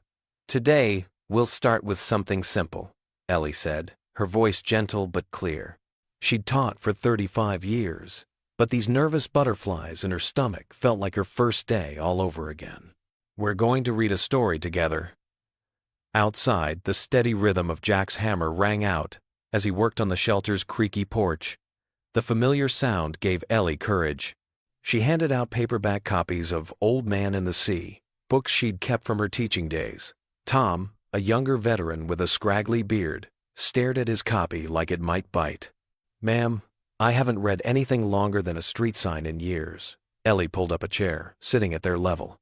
"Today, we'll start with something simple," Ellie said, her voice gentle but clear. She'd taught for 35 years, but these nervous butterflies in her stomach felt like her first day all over again. "We're going to read a story together." Outside, the steady rhythm of Jack's hammer rang out as he worked on the shelter's creaky porch. The familiar sound gave Ellie courage. She handed out paperback copies of Old Man and the Sea, books she'd kept from her teaching days. Tom, a younger veteran with a scraggly beard, stared at his copy like it might bite. "Ma'am, I haven't read anything longer than a street sign in years." Ellie pulled up a chair, sitting at their level.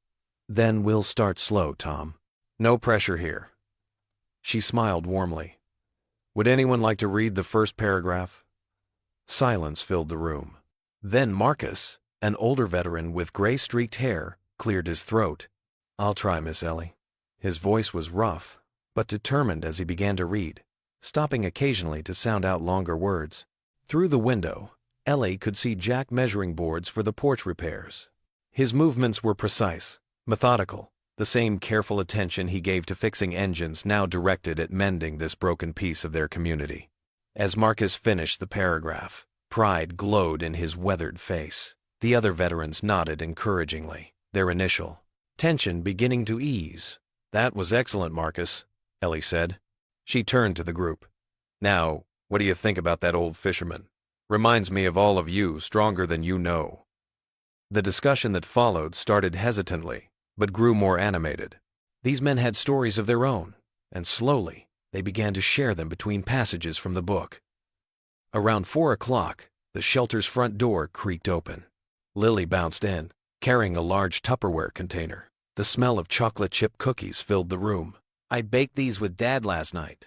"Then we'll start slow, Tom. No pressure here." She smiled warmly. "Would anyone like to read the first paragraph?" Silence filled the room. Then Marcus, an older veteran with gray-streaked hair, cleared his throat. "I'll try, Miss Ellie." His voice was rough, but determined as he began to read, stopping occasionally to sound out longer words. Through the window, Ellie could see Jack measuring boards for the porch repairs. His movements were precise, methodical, the same careful attention he gave to fixing engines now directed at mending this broken piece of their community. As Marcus finished the paragraph, pride glowed in his weathered face. The other veterans nodded encouragingly, their initial tension beginning to ease. "That was excellent, Marcus," Ellie said. She turned to the group. "Now, what do you think about that old fisherman? Reminds me of all of you, stronger than you know." The discussion that followed started hesitantly, but grew more animated. These men had stories of their own, and slowly, they began to share them between passages from the book. Around 4 o'clock, the shelter's front door creaked open. Lily bounced in, carrying a large Tupperware container. The smell of chocolate chip cookies filled the room. "I baked these with Dad last night,"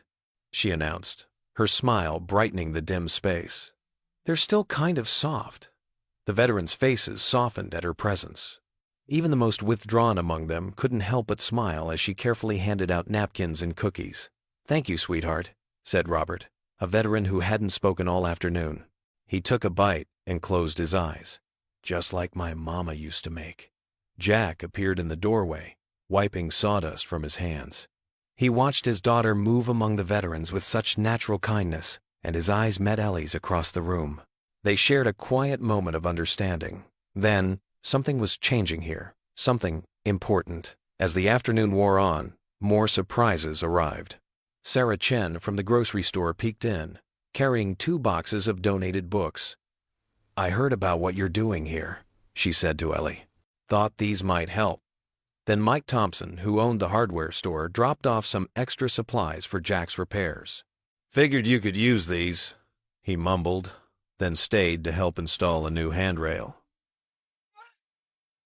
she announced, her smile brightening the dim space. "They're still kind of soft." The veterans' faces softened at her presence. Even the most withdrawn among them couldn't help but smile as she carefully handed out napkins and cookies. "Thank you, sweetheart," said Robert, a veteran who hadn't spoken all afternoon. He took a bite and closed his eyes. "Just like my mama used to make." Jack appeared in the doorway, wiping sawdust from his hands. He watched his daughter move among the veterans with such natural kindness, and his eyes met Ellie's across the room. They shared a quiet moment of understanding. Then, something was changing here, something important. As the afternoon wore on, more surprises arrived. Sarah Chen from the grocery store peeked in, carrying 2 boxes of donated books. "I heard about what you're doing here," she said to Ellie. "Thought these might help." Then Mike Thompson, who owned the hardware store, dropped off some extra supplies for Jack's repairs. "Figured you could use these," he mumbled, then stayed to help install a new handrail.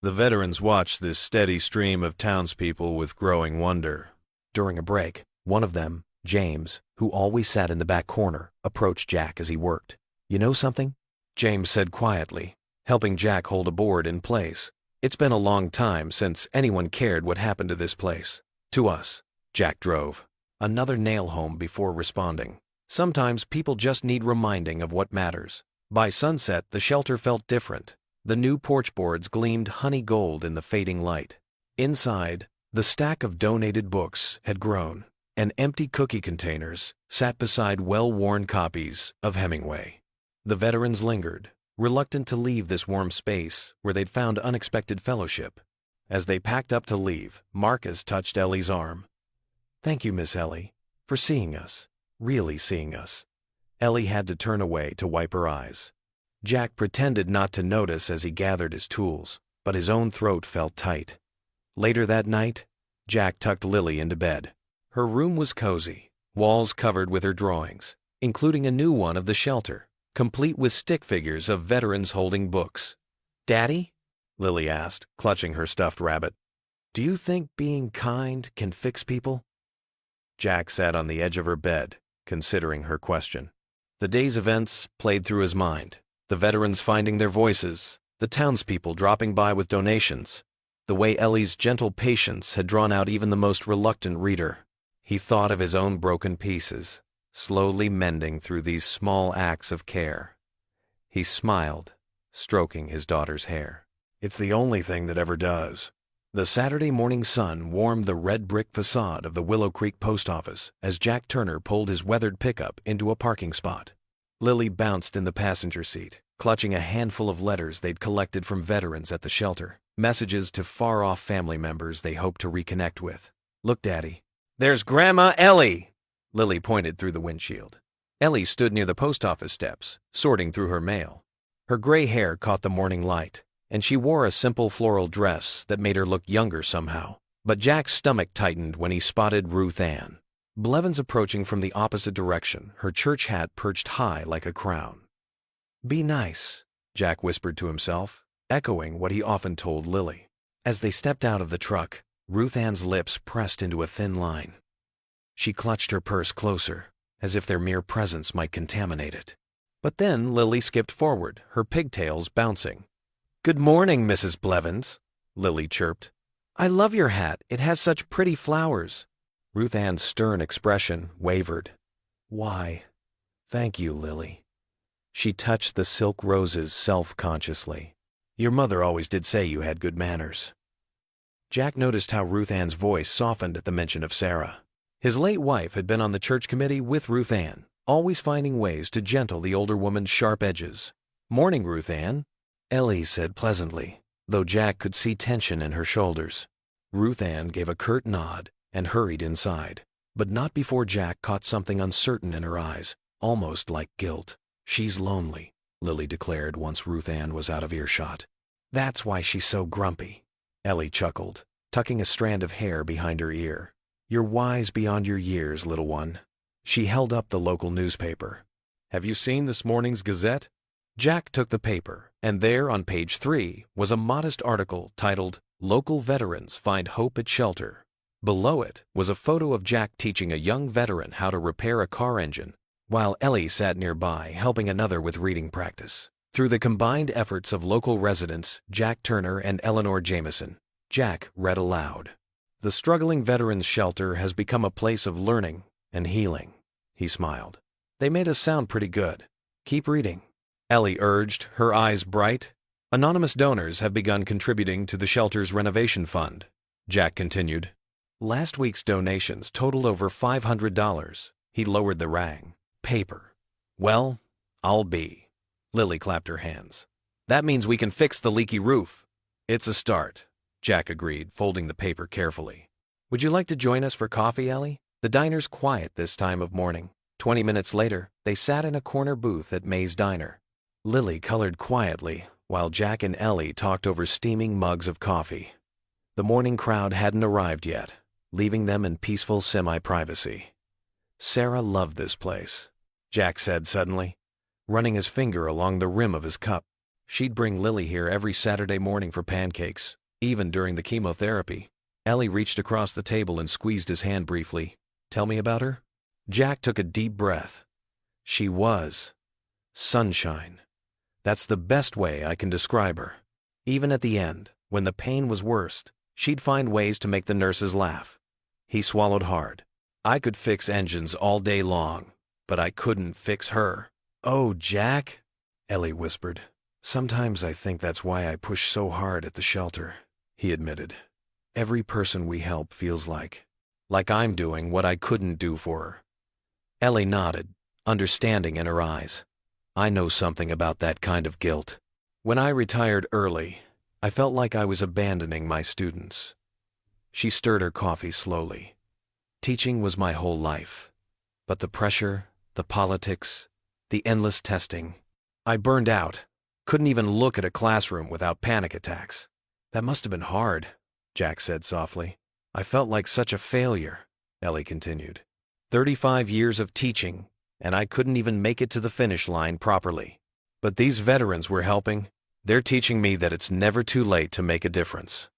The veterans watched this steady stream of townspeople with growing wonder. During a break, one of them, James, who always sat in the back corner, approached Jack as he worked. "You know something?" James said quietly, helping Jack hold a board in place. "It's been a long time since anyone cared what happened to this place. To us." Jack drove another nail home before responding. Sometimes people just need reminding of what matters. By sunset, the shelter felt different. The new porch boards gleamed honey gold in the fading light. Inside, the stack of donated books had grown, and empty cookie containers sat beside well-worn copies of Hemingway. The veterans lingered, reluctant to leave this warm space where they'd found unexpected fellowship. As they packed up to leave, Marcus touched Ellie's arm. "Thank you, Miss Ellie, for seeing us, really seeing us." Ellie had to turn away to wipe her eyes. Jack pretended not to notice as he gathered his tools, but his own throat felt tight. Later that night, Jack tucked Lily into bed. Her room was cozy, walls covered with her drawings, including a new one of the shelter, complete with stick figures of veterans holding books. "Daddy?" Lily asked, clutching her stuffed rabbit. "Do you think being kind can fix people?" Jack sat on the edge of her bed, considering her question. The day's events played through his mind. The veterans finding their voices, the townspeople dropping by with donations, the way Ellie's gentle patience had drawn out even the most reluctant reader. He thought of his own broken pieces, slowly mending through these small acts of care. He smiled, stroking his daughter's hair. It's the only thing that ever does. The Saturday morning sun warmed the red brick facade of the Willow Creek post office as Jack Turner pulled his weathered pickup into a parking spot. Lily bounced in the passenger seat, clutching a handful of letters they'd collected from veterans at the shelter, messages to far-off family members they hoped to reconnect with. "Look, Daddy. There's Grandma Ellie!" Lily pointed through the windshield. Ellie stood near the post office steps, sorting through her mail. Her gray hair caught the morning light, and she wore a simple floral dress that made her look younger somehow. But Jack's stomach tightened when he spotted Ruth Ann. Blevins approaching from the opposite direction, her church hat perched high like a crown. "Be nice," Jack whispered to himself, echoing what he often told Lily. As they stepped out of the truck, Ruth Ann's lips pressed into a thin line. She clutched her purse closer, as if their mere presence might contaminate it. But then Lily skipped forward, her pigtails bouncing. "Good morning, Mrs. Blevins," Lily chirped. "I love your hat. It has such pretty flowers." Ruth Ann's stern expression wavered. "Why, thank you, Lily." She touched the silk roses self-consciously. "Your mother always did say you had good manners." Jack noticed how Ruth Ann's voice softened at the mention of Sarah. His late wife had been on the church committee with Ruth Ann, always finding ways to gentle the older woman's sharp edges. "Morning, Ruth Ann," Ellie said pleasantly, though Jack could see tension in her shoulders. Ruth Ann gave a curt nod and hurried inside, but not before Jack caught something uncertain in her eyes, almost like guilt. "She's lonely," Lily declared once Ruth Ann was out of earshot. "That's why she's so grumpy," Ellie chuckled, tucking a strand of hair behind her ear. "You're wise beyond your years, little one." She held up the local newspaper. "Have you seen this morning's Gazette?" Jack took the paper, and there on page 3 was a modest article titled, "Local Veterans Find Hope at Shelter." Below it was a photo of Jack teaching a young veteran how to repair a car engine, while Ellie sat nearby helping another with reading practice. Through the combined efforts of local residents, Jack Turner and Eleanor Jameson, Jack read aloud. "The struggling veterans shelter has become a place of learning and healing." He smiled. "They made us sound pretty good. Keep reading," Ellie urged, her eyes bright. "Anonymous donors have begun contributing to the shelter's renovation fund," Jack continued. "Last week's donations totaled over $500. He lowered the rang. "Paper. Well, I'll be." Lily clapped her hands. "That means we can fix the leaky roof." "It's a start," Jack agreed, folding the paper carefully. "Would you like to join us for coffee, Ellie?" The diner's quiet this time of morning. 20 minutes later, they sat in a corner booth at May's Diner. Lily colored quietly, while Jack and Ellie talked over steaming mugs of coffee. The morning crowd hadn't arrived yet, leaving them in peaceful semi-privacy. "Sarah loved this place," Jack said suddenly, running his finger along the rim of his cup. "She'd bring Lily here every Saturday morning for pancakes, even during the chemotherapy." Ellie reached across the table and squeezed his hand briefly. "Tell me about her?" Jack took a deep breath. "She was sunshine. That's the best way I can describe her. Even at the end, when the pain was worst, she'd find ways to make the nurses laugh." He swallowed hard. "I could fix engines all day long, but I couldn't fix her." "Oh, Jack," Ellie whispered. "Sometimes I think that's why I push so hard at the shelter," he admitted. "Every person we help feels like I'm doing what I couldn't do for her." Ellie nodded, understanding in her eyes. "I know something about that kind of guilt. When I retired early, I felt like I was abandoning my students." She stirred her coffee slowly. "Teaching was my whole life. But the pressure, the politics, the endless testing. I burned out. Couldn't even look at a classroom without panic attacks." "That must have been hard," Jack said softly. "I felt like such a failure," Ellie continued. 35 years of teaching, and I couldn't even make it to the finish line properly. But these veterans were helping. They're teaching me that it's never too late to make a difference."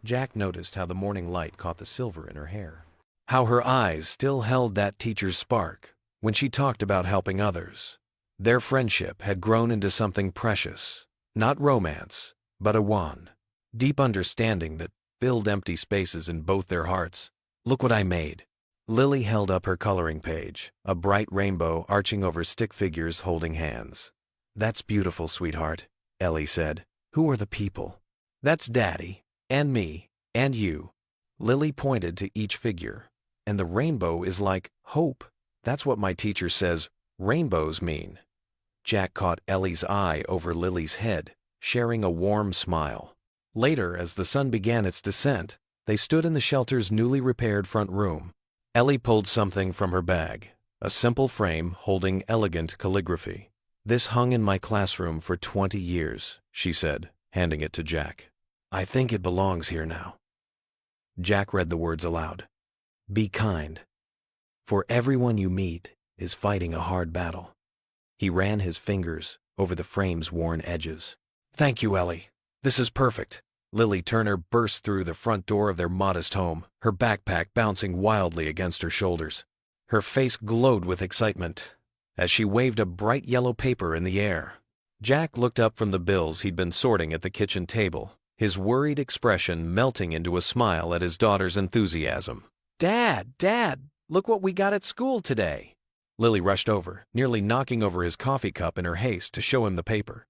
Jack noticed how the morning light caught the silver in her hair, how her eyes still held that teacher's spark, when she talked about helping others. Their friendship had grown into something precious, not romance, but a wan, deep understanding that filled empty spaces in both their hearts. Look what I made. Lily held up her coloring page, a bright rainbow arching over stick figures holding hands. That's beautiful, sweetheart, Ellie said. Who are the people? That's Daddy, and me, and you. Lily pointed to each figure. And the rainbow is like hope. That's what my teacher says rainbows mean. Jack caught Ellie's eye over Lily's head, sharing a warm smile. Later, as the sun began its descent, they stood in the shelter's newly repaired front room. Ellie pulled something from her bag, a simple frame holding elegant calligraphy. This hung in my classroom for 20 years, she said, handing it to Jack. I think it belongs here now. Jack read the words aloud. Be kind, for everyone you meet is fighting a hard battle. He ran his fingers over the frame's worn edges. Thank you, Ellie. This is perfect. Lily Turner burst through the front door of their modest home, her backpack bouncing wildly against her shoulders. Her face glowed with excitement as she waved a bright yellow paper in the air. Jack looked up from the bills he'd been sorting at the kitchen table, his worried expression melting into a smile at his daughter's enthusiasm. Dad, look what we got at school today. Lily rushed over, nearly knocking over his coffee cup in her haste to show him the paper.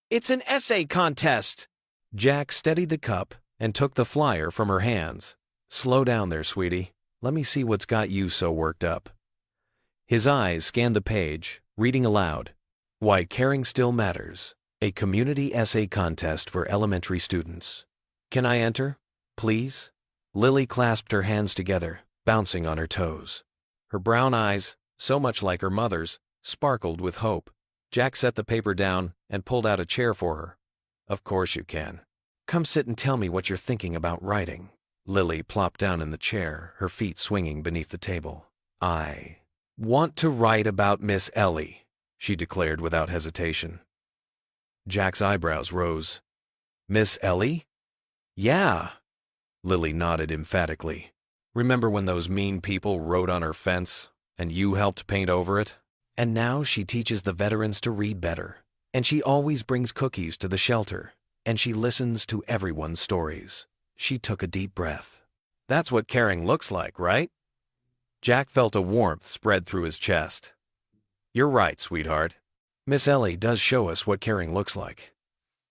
It's an essay contest! Jack steadied the cup and took the flyer from her hands. Slow down there, sweetie. Let me see what's got you so worked up. His eyes scanned the page, reading aloud. Why Caring Still Matters, a community essay contest for elementary students. Can I enter, please? Lily clasped her hands together, bouncing on her toes. Her brown eyes, so much like her mother's, sparkled with hope. Jack set the paper down and pulled out a chair for her. Of course you can. Come sit and tell me what you're thinking about writing. Lily plopped down in the chair, her feet swinging beneath the table. I want to write about Miss Ellie, she declared without hesitation. Jack's eyebrows rose. Miss Ellie? Yeah. Lily nodded emphatically. Remember when those mean people wrote on her fence, and you helped paint over it? And now she teaches the veterans to read better, and she always brings cookies to the shelter, and she listens to everyone's stories. She took a deep breath. That's what caring looks like, right? Jack felt a warmth spread through his chest. You're right, sweetheart. Miss Ellie does show us what caring looks like.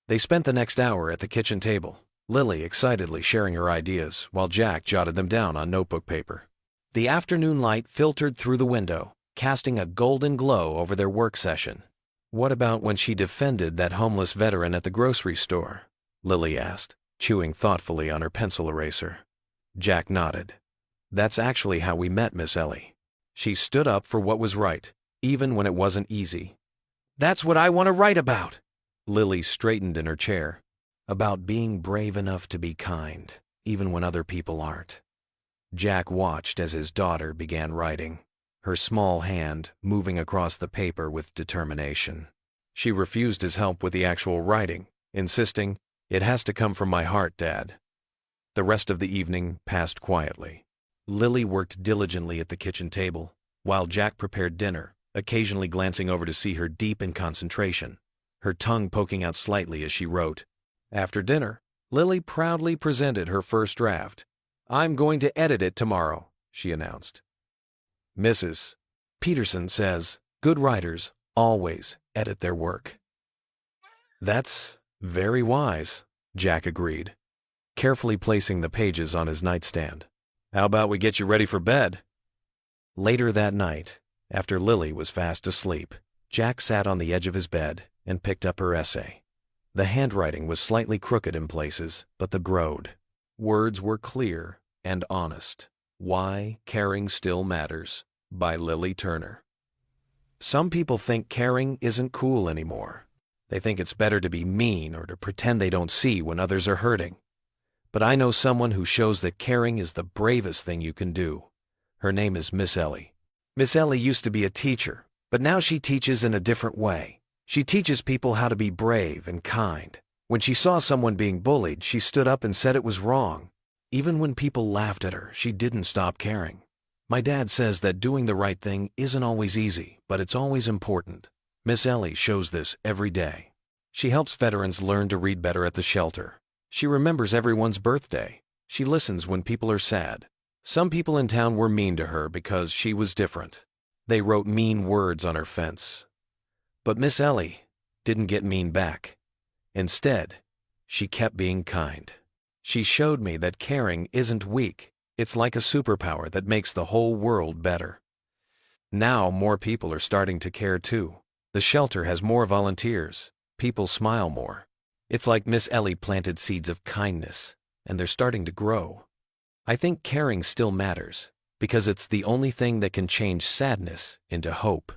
They spent the next hour at the kitchen table, Lily excitedly sharing her ideas while Jack jotted them down on notebook paper. The afternoon light filtered through the window, casting a golden glow over their work session. What about when she defended that homeless veteran at the grocery store? Lily asked, chewing thoughtfully on her pencil eraser. Jack nodded. That's actually how we met Miss Ellie. She stood up for what was right, even when it wasn't easy. That's what I want to write about. Lily straightened in her chair. About being brave enough to be kind, even when other people aren't. Jack watched as his daughter began writing, her small hand moving across the paper with determination. She refused his help with the actual writing, insisting, It has to come from my heart, Dad. The rest of the evening passed quietly. Lily worked diligently at the kitchen table, while Jack prepared dinner, occasionally glancing over to see her deep in concentration, her tongue poking out slightly as she wrote. After dinner, Lily proudly presented her first draft. I'm going to edit it tomorrow, she announced. Mrs. Peterson says, good writers always edit their work. That's very wise, Jack agreed, carefully placing the pages on his nightstand. How about we get you ready for bed? Later that night, after Lily was fast asleep, Jack sat on the edge of his bed and picked up her essay. The handwriting was slightly crooked in places, but the growed. Words were clear and honest. Why Caring Still Matters, by Lily Turner. Some people think caring isn't cool anymore. They think it's better to be mean or to pretend they don't see when others are hurting. But I know someone who shows that caring is the bravest thing you can do. Her name is Miss Ellie. Miss Ellie used to be a teacher, but now she teaches in a different way. She teaches people how to be brave and kind. When she saw someone being bullied, she stood up and said it was wrong. Even when people laughed at her, she didn't stop caring. My dad says that doing the right thing isn't always easy, but it's always important. Miss Ellie shows this every day. She helps veterans learn to read better at the shelter. She remembers everyone's birthday. She listens when people are sad. Some people in town were mean to her because she was different. They wrote mean words on her fence. But Miss Ellie didn't get mean back. Instead, she kept being kind. She showed me that caring isn't weak. It's like a superpower that makes the whole world better. Now more people are starting to care too. The shelter has more volunteers. People smile more. It's like Miss Ellie planted seeds of kindness, and they're starting to grow. I think caring still matters, because it's the only thing that can change sadness into hope.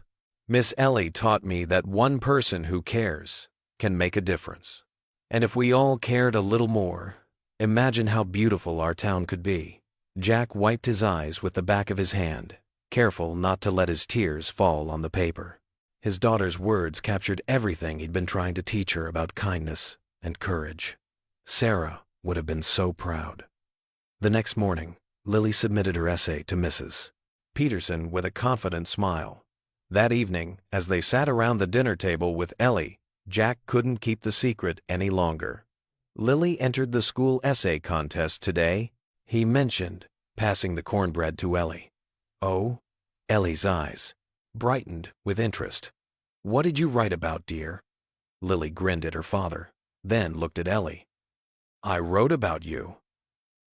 Miss Ellie taught me that one person who cares can make a difference. And if we all cared a little more, imagine how beautiful our town could be. Jack wiped his eyes with the back of his hand, careful not to let his tears fall on the paper. His daughter's words captured everything he'd been trying to teach her about kindness and courage. Sarah would have been so proud. The next morning, Lily submitted her essay to Mrs. Peterson with a confident smile. That evening, as they sat around the dinner table with Ellie, Jack couldn't keep the secret any longer. Lily entered the school essay contest today, he mentioned, passing the cornbread to Ellie. Oh, Ellie's eyes brightened with interest. What did you write about, dear? Lily grinned at her father, then looked at Ellie. I wrote about you.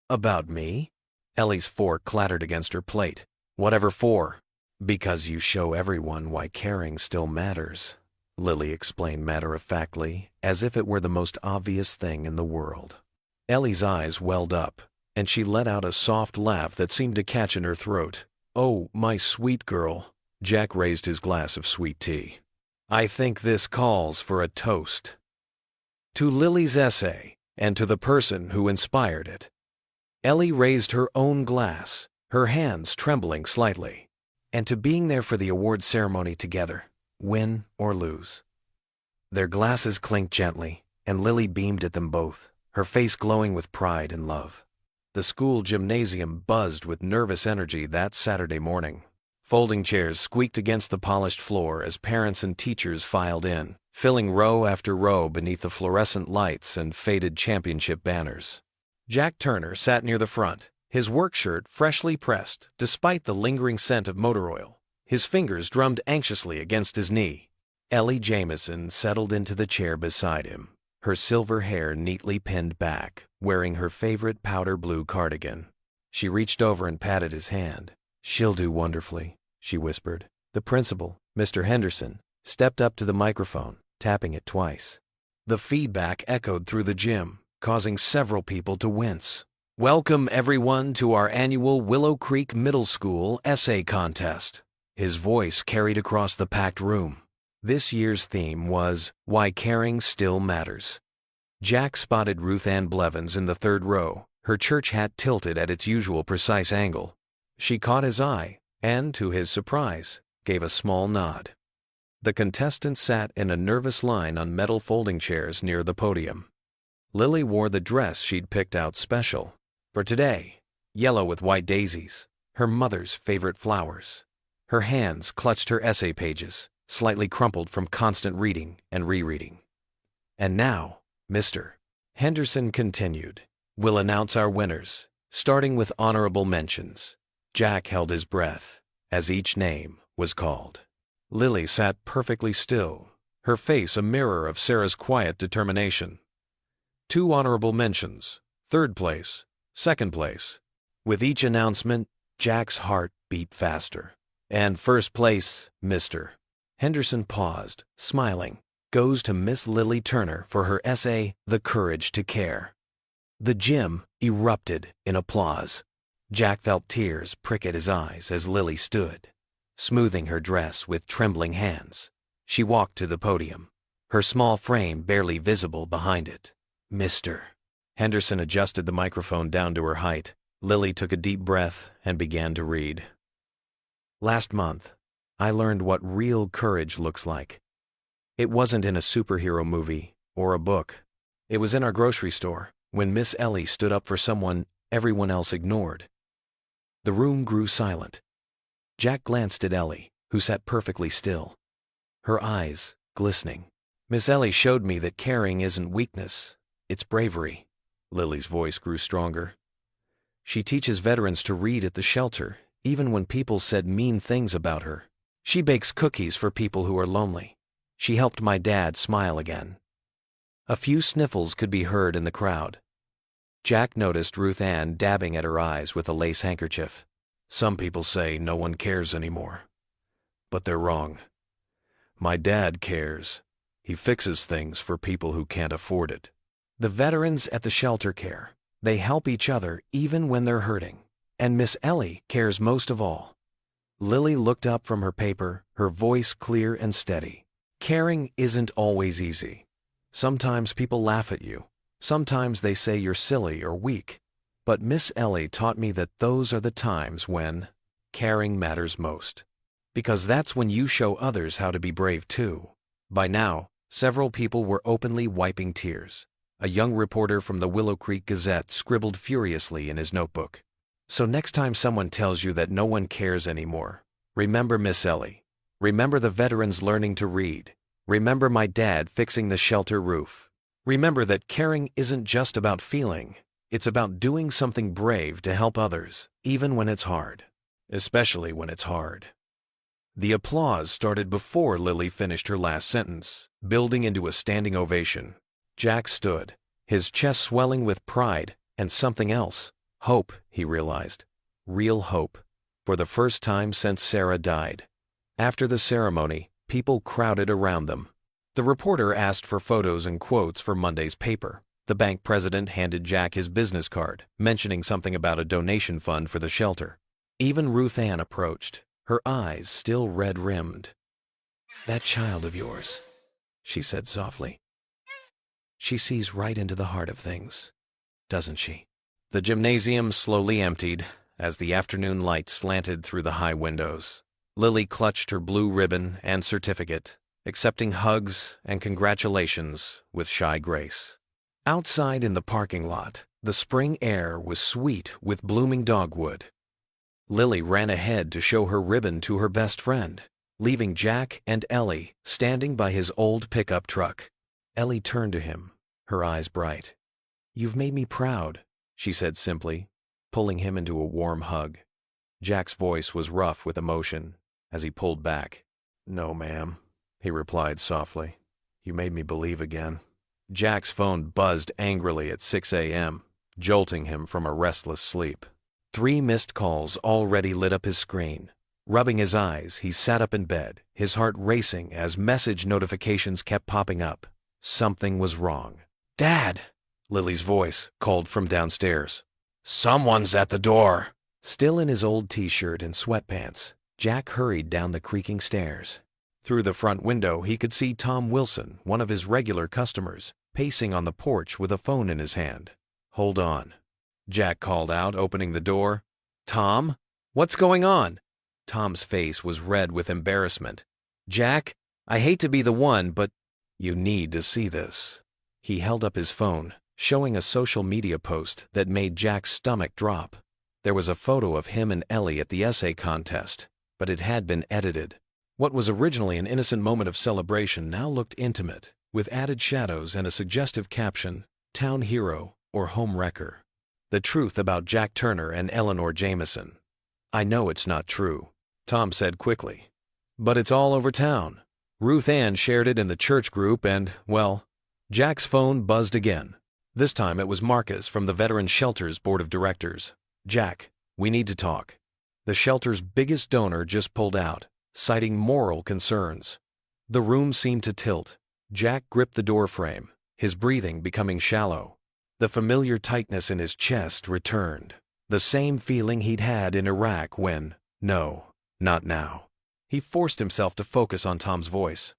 About me? Ellie's fork clattered against her plate. Whatever for? Because you show everyone why caring still matters, Lily explained matter-of-factly, as if it were the most obvious thing in the world. Ellie's eyes welled up, and she let out a soft laugh that seemed to catch in her throat. Oh, my sweet girl. Jack raised his glass of sweet tea. I think this calls for a toast. To Lily's essay, and to the person who inspired it. Ellie raised her own glass, her hands trembling slightly, and to being there for the award ceremony together, win or lose. Their glasses clinked gently, and Lily beamed at them both, her face glowing with pride and love. The school gymnasium buzzed with nervous energy that Saturday morning. Folding chairs squeaked against the polished floor as parents and teachers filed in, filling row after row beneath the fluorescent lights and faded championship banners. Jack Turner sat near the front, his work shirt freshly pressed despite the lingering scent of motor oil. His fingers drummed anxiously against his knee. Ellie Jamieson settled into the chair beside him, her silver hair neatly pinned back, wearing her favorite powder blue cardigan. She reached over and patted his hand. She'll do wonderfully, she whispered. The principal, Mr. Henderson, stepped up to the microphone, tapping it twice. The feedback echoed through the gym, causing several people to wince. Welcome everyone to our annual Willow Creek Middle School essay contest. His voice carried across the packed room. This year's theme was Why Caring Still Matters. Jack spotted Ruth Ann Blevins in the third row, her church hat tilted at its usual precise angle. She caught his eye, and, to his surprise, gave a small nod. The contestants sat in a nervous line on metal folding chairs near the podium. Lily wore the dress she'd picked out special for today, yellow with white daisies, her mother's favorite flowers. Her hands clutched her essay pages, slightly crumpled from constant reading and rereading. And now, Mr. Henderson continued, we'll announce our winners, starting with honorable mentions. Jack held his breath as each name was called. Lily sat perfectly still, her face a mirror of Sarah's quiet determination. 2 honorable mentions, 3rd place, 2nd place. With each announcement, Jack's heart beat faster. And 1st place, Mr. Henderson paused, smiling, goes to Miss Lily Turner for her essay, The Courage to Care. The gym erupted in applause. Jack felt tears prick at his eyes as Lily stood, smoothing her dress with trembling hands. She walked to the podium, her small frame barely visible behind it. Mr. Henderson adjusted the microphone down to her height. Lily took a deep breath and began to read. Last month, I learned what real courage looks like. It wasn't in a superhero movie or a book. It was in our grocery store, when Miss Ellie stood up for someone everyone else ignored. The room grew silent, Jack glanced at Ellie, who sat perfectly still, her eyes glistening. Miss Ellie showed me that caring isn't weakness, it's bravery. Lily's voice grew stronger. She teaches veterans to read at the shelter, even when people said mean things about her. She bakes cookies for people who are lonely. She helped my dad smile again. A few sniffles could be heard in the crowd. Jack noticed Ruth Ann dabbing at her eyes with a lace handkerchief. Some people say no one cares anymore. But they're wrong. My dad cares. He fixes things for people who can't afford it. The veterans at the shelter care. They help each other even when they're hurting. And Miss Ellie cares most of all. Lily looked up from her paper, her voice clear and steady. Caring isn't always easy. Sometimes people laugh at you. Sometimes they say you're silly or weak. But Miss Ellie taught me that those are the times when caring matters most. Because that's when you show others how to be brave too. By now, several people were openly wiping tears. A young reporter from the Willow Creek Gazette scribbled furiously in his notebook. So next time someone tells you that no one cares anymore, remember Miss Ellie. Remember the veterans learning to read. Remember my dad fixing the shelter roof. Remember that caring isn't just about feeling. It's about doing something brave to help others, even when it's hard. Especially when it's hard. The applause started before Lily finished her last sentence, building into a standing ovation. Jack stood, his chest swelling with pride and something else. Hope, he realized. Real hope. For the first time since Sarah died. After the ceremony, people crowded around them. The reporter asked for photos and quotes for Monday's paper. The bank president handed Jack his business card, mentioning something about a donation fund for the shelter. Even Ruth Ann approached, her eyes still red-rimmed. "That child of yours," she said softly. "She sees right into the heart of things, doesn't she?" The gymnasium slowly emptied as the afternoon light slanted through the high windows. Lily clutched her blue ribbon and certificate, accepting hugs and congratulations with shy grace. Outside in the parking lot, the spring air was sweet with blooming dogwood. Lily ran ahead to show her ribbon to her best friend, leaving Jack and Ellie standing by his old pickup truck. Ellie turned to him, her eyes bright. "You've made me proud," she said simply, pulling him into a warm hug. Jack's voice was rough with emotion as he pulled back. "No, ma'am," he replied softly. "You made me believe again." Jack's phone buzzed angrily at 6 a.m., jolting him from a restless sleep. 3 missed calls already lit up his screen. Rubbing his eyes, he sat up in bed, his heart racing as message notifications kept popping up. Something was wrong. "Dad!" Lily's voice called from downstairs. "Someone's at the door!" Still in his old t-shirt and sweatpants, Jack hurried down the creaking stairs. Through the front window, he could see Tom Wilson, one of his regular customers, pacing on the porch with a phone in his hand. "Hold on," Jack called out, opening the door. "Tom? What's going on?" Tom's face was red with embarrassment. "Jack, I hate to be the one, but you need to see this." He held up his phone, showing a social media post that made Jack's stomach drop. There was a photo of him and Ellie at the essay contest, but it had been edited. What was originally an innocent moment of celebration now looked intimate, with added shadows and a suggestive caption, "Town Hero" or "Home Wrecker." The truth about Jack Turner and Eleanor Jameson. "I know it's not true," Tom said quickly. "But it's all over town. Ruth Ann shared it in the church group and, well," Jack's phone buzzed again. This time it was Marcus from the Veterans Shelter's Board of Directors. "Jack, we need to talk." The shelter's biggest donor just pulled out, citing moral concerns. The room seemed to tilt. Jack gripped the doorframe, his breathing becoming shallow. The familiar tightness in his chest returned. The same feeling he'd had in Iraq when, no, not now. He forced himself to focus on Tom's voice.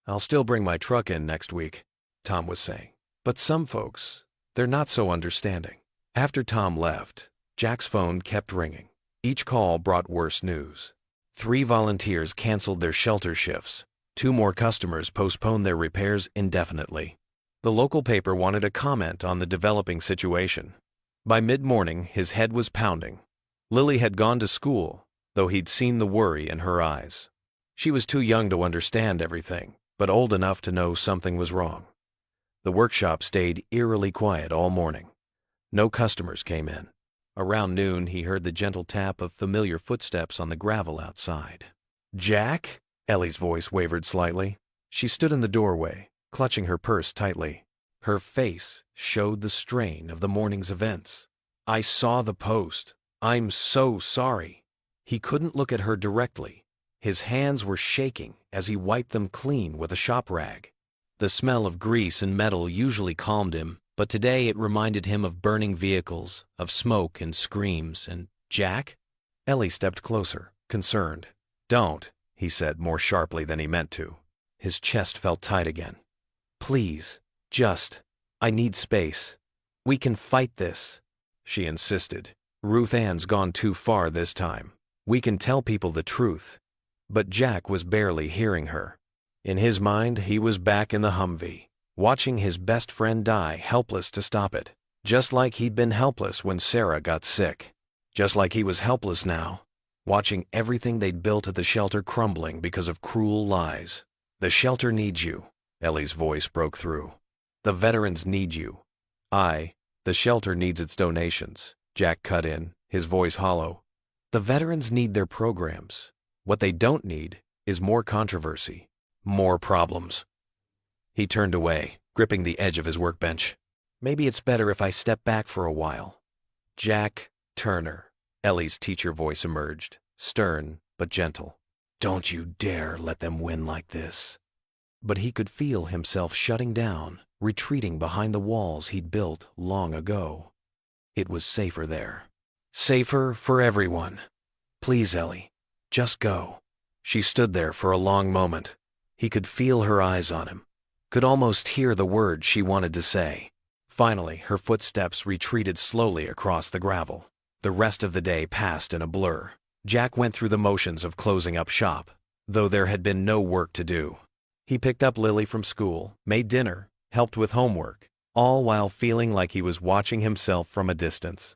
"I'll still bring my truck in next week," Tom was saying. "But some folks, they're not so understanding." After Tom left, Jack's phone kept ringing. Each call brought worse news. 3 volunteers canceled their shelter shifts. 2 more customers postponed their repairs indefinitely. The local paper wanted a comment on the developing situation. By mid-morning, his head was pounding. Lily had gone to school, though he'd seen the worry in her eyes. She was too young to understand everything, but old enough to know something was wrong. The workshop stayed eerily quiet all morning. No customers came in. Around noon, he heard the gentle tap of familiar footsteps on the gravel outside. "Jack?" Ellie's voice wavered slightly. She stood in the doorway, clutching her purse tightly. Her face showed the strain of the morning's events. "I saw the post. I'm so sorry." He couldn't look at her directly. His hands were shaking as he wiped them clean with a shop rag. The smell of grease and metal usually calmed him, but today it reminded him of burning vehicles, of smoke and screams, and Jack? Ellie stepped closer, concerned. "Don't," he said more sharply than he meant to. His chest felt tight again. "Please, I need space. We can fight this," she insisted. "Ruth Ann's gone too far this time. We can tell people the truth." But Jack was barely hearing her. In his mind, he was back in the Humvee, watching his best friend die, helpless to stop it. Just like he'd been helpless when Sarah got sick. Just like he was helpless now, watching everything they'd built at the shelter crumbling because of cruel lies. "The shelter needs you," Ellie's voice broke through. "The veterans need you." The shelter needs its donations," Jack cut in, his voice hollow. "The veterans need their programs. What they don't need is more controversy, more problems." He turned away, gripping the edge of his workbench. "Maybe it's better if I step back for a while." "Jack Turner," Ellie's teacher voice emerged, stern but gentle. "Don't you dare let them win like this." But he could feel himself shutting down, retreating behind the walls he'd built long ago. It was safer there. Safer for everyone. "Please, Ellie, just go." She stood there for a long moment. He could feel her eyes on him, could almost hear the words she wanted to say. Finally, her footsteps retreated slowly across the gravel. The rest of the day passed in a blur. Jack went through the motions of closing up shop, though there had been no work to do. He picked up Lily from school, made dinner, helped with homework, all while feeling like he was watching himself from a distance.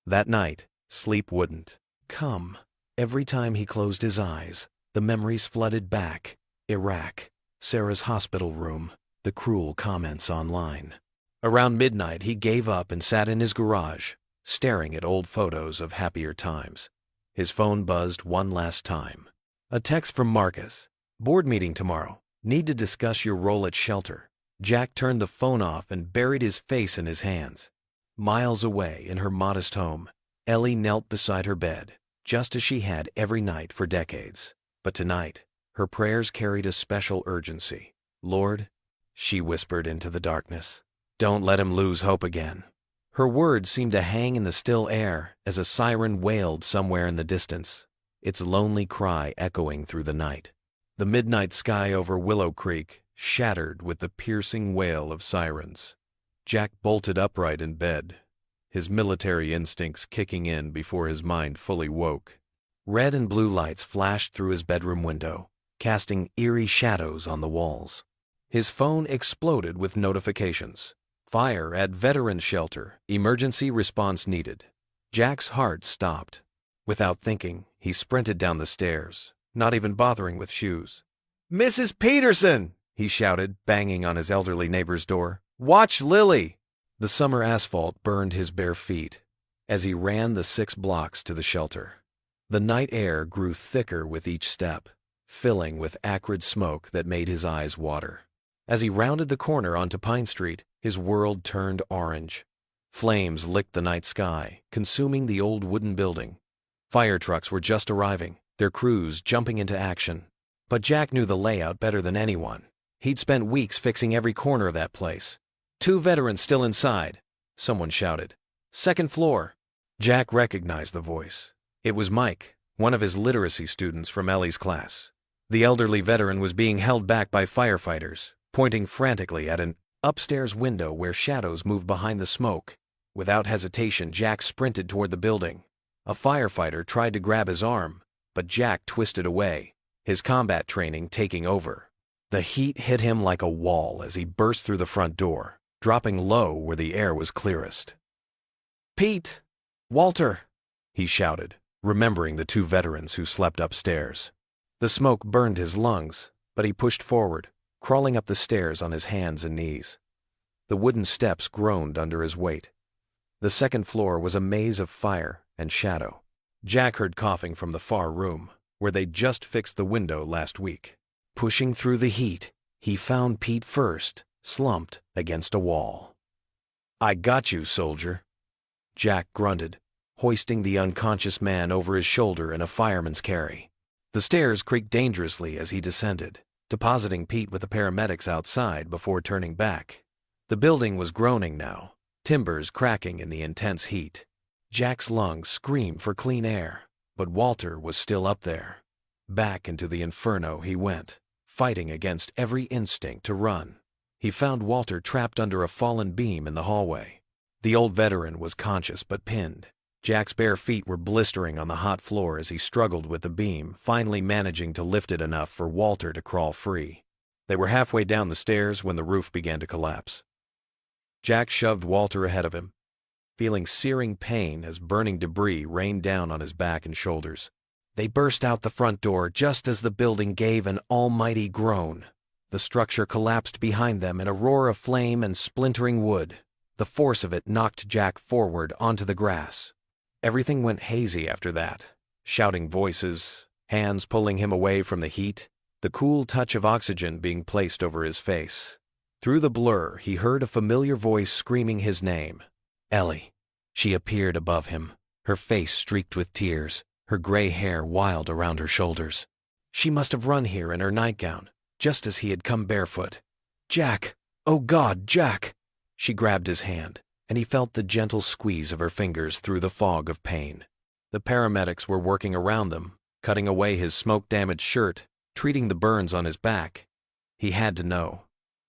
That night, sleep wouldn't come. Every time he closed his eyes, the memories flooded back. Iraq, Sarah's hospital room, the cruel comments online. Around midnight, he gave up and sat in his garage, staring at old photos of happier times. His phone buzzed one last time. A text from Marcus. "Board meeting tomorrow. Need to discuss your role at shelter." Jack turned the phone off and buried his face in his hands. Miles away in her modest home, Ellie knelt beside her bed, just as she had every night for decades. But tonight, her prayers carried a special urgency. "Lord," she whispered into the darkness, "don't let him lose hope again." Her words seemed to hang in the still air as a siren wailed somewhere in the distance, its lonely cry echoing through the night. The midnight sky over Willow Creek shattered with the piercing wail of sirens. Jack bolted upright in bed, his military instincts kicking in before his mind fully woke. Red and blue lights flashed through his bedroom window, casting eerie shadows on the walls. His phone exploded with notifications. "Fire at veteran shelter. Emergency response needed." Jack's heart stopped. Without thinking, he sprinted down the stairs, not even bothering with shoes. "Mrs. Peterson!" he shouted, banging on his elderly neighbor's door. "Watch Lily!" The summer asphalt burned his bare feet as he ran the 6 blocks to the shelter. The night air grew thicker with each step, filling with acrid smoke that made his eyes water. As he rounded the corner onto Pine Street, his world turned orange. Flames licked the night sky, consuming the old wooden building. Fire trucks were just arriving, their crews jumping into action. But Jack knew the layout better than anyone. He'd spent weeks fixing every corner of that place. "2 veterans still inside," someone shouted. "2nd floor." Jack recognized the voice. It was Mike, one of his literacy students from Ellie's class. The elderly veteran was being held back by firefighters, pointing frantically at an upstairs window where shadows moved behind the smoke. Without hesitation, Jack sprinted toward the building. A firefighter tried to grab his arm, but Jack twisted away, his combat training taking over. The heat hit him like a wall as he burst through the front door, dropping low where the air was clearest. "Pete! Walter!" he shouted, remembering the two veterans who slept upstairs. The smoke burned his lungs, but he pushed forward, crawling up the stairs on his hands and knees. The wooden steps groaned under his weight. The second floor was a maze of fire and shadow. Jack heard coughing from the far room, where they'd just fixed the window last week. Pushing through the heat, he found Pete first, slumped against a wall. "I got you, soldier," Jack grunted, hoisting the unconscious man over his shoulder in a fireman's carry. The stairs creaked dangerously as he descended, depositing Pete with the paramedics outside before turning back. The building was groaning now, timbers cracking in the intense heat. Jack's lungs screamed for clean air, but Walter was still up there. Back into the inferno he went, fighting against every instinct to run. He found Walter trapped under a fallen beam in the hallway. The old veteran was conscious but pinned. Jack's bare feet were blistering on the hot floor as he struggled with the beam, finally managing to lift it enough for Walter to crawl free. They were halfway down the stairs when the roof began to collapse. Jack shoved Walter ahead of him, feeling searing pain as burning debris rained down on his back and shoulders. They burst out the front door just as the building gave an almighty groan. The structure collapsed behind them in a roar of flame and splintering wood. The force of it knocked Jack forward onto the grass. Everything went hazy after that. Shouting voices, hands pulling him away from the heat, the cool touch of oxygen being placed over his face. Through the blur, he heard a familiar voice screaming his name. Ellie. She appeared above him, her face streaked with tears, her gray hair wild around her shoulders. She must have run here in her nightgown, just as he had come barefoot. "Jack! Oh God, Jack!" She grabbed his hand, and he felt the gentle squeeze of her fingers through the fog of pain. The paramedics were working around them, cutting away his smoke-damaged shirt, treating the burns on his back. He had to know.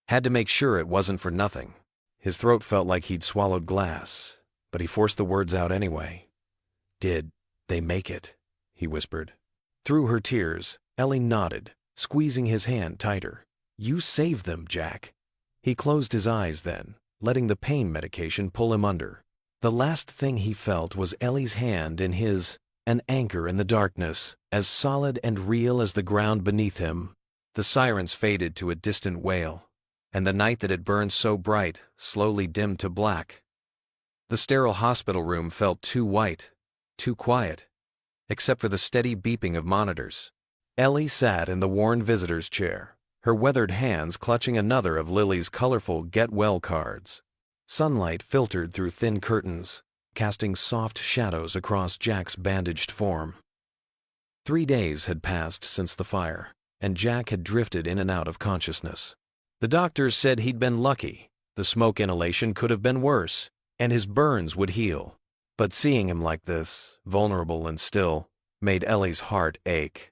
Had to make sure it wasn't for nothing. His throat felt like he'd swallowed glass, but he forced the words out anyway. "Did they make it?" he whispered. Through her tears, Ellie nodded, squeezing his hand tighter. "You saved them, Jack." He closed his eyes then, letting the pain medication pull him under. The last thing he felt was Ellie's hand in his, an anchor in the darkness, as solid and real as the ground beneath him. The sirens faded to a distant wail, and the night that had burned so bright slowly dimmed to black. The sterile hospital room felt too white, too quiet, except for the steady beeping of monitors. Ellie sat in the worn visitor's chair, her weathered hands clutching another of Lily's colorful get-well cards. Sunlight filtered through thin curtains, casting soft shadows across Jack's bandaged form. 3 days had passed since the fire, and Jack had drifted in and out of consciousness. The doctors said he'd been lucky. The smoke inhalation could have been worse, and his burns would heal. But seeing him like this, vulnerable and still, made Ellie's heart ache.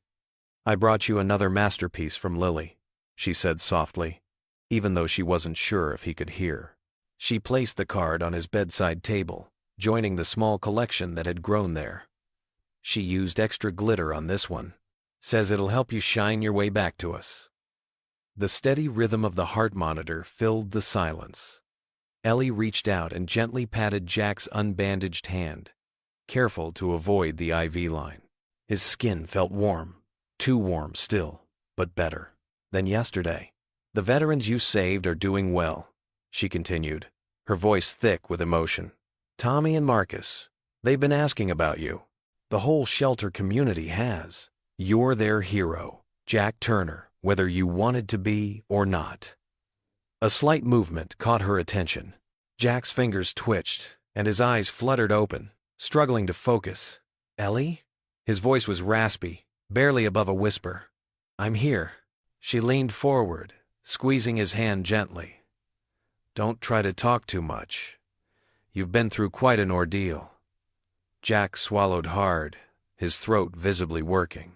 "I brought you another masterpiece from Lily," she said softly, even though she wasn't sure if he could hear. She placed the card on his bedside table, joining the small collection that had grown there. "She used extra glitter on this one. Says it'll help you shine your way back to us." The steady rhythm of the heart monitor filled the silence. Ellie reached out and gently patted Jack's unbandaged hand, careful to avoid the IV line. His skin felt warm, too warm still, but better than yesterday. "The veterans you saved are doing well," she continued, her voice thick with emotion. "Tommy and Marcus, they've been asking about you. The whole shelter community has. You're their hero, Jack Turner, whether you wanted to be or not." A slight movement caught her attention. Jack's fingers twitched, and his eyes fluttered open, struggling to focus. "Ellie?" His voice was raspy, barely above a whisper. "I'm here." She leaned forward, squeezing his hand gently. "Don't try to talk too much. You've been through quite an ordeal." Jack swallowed hard, his throat visibly working.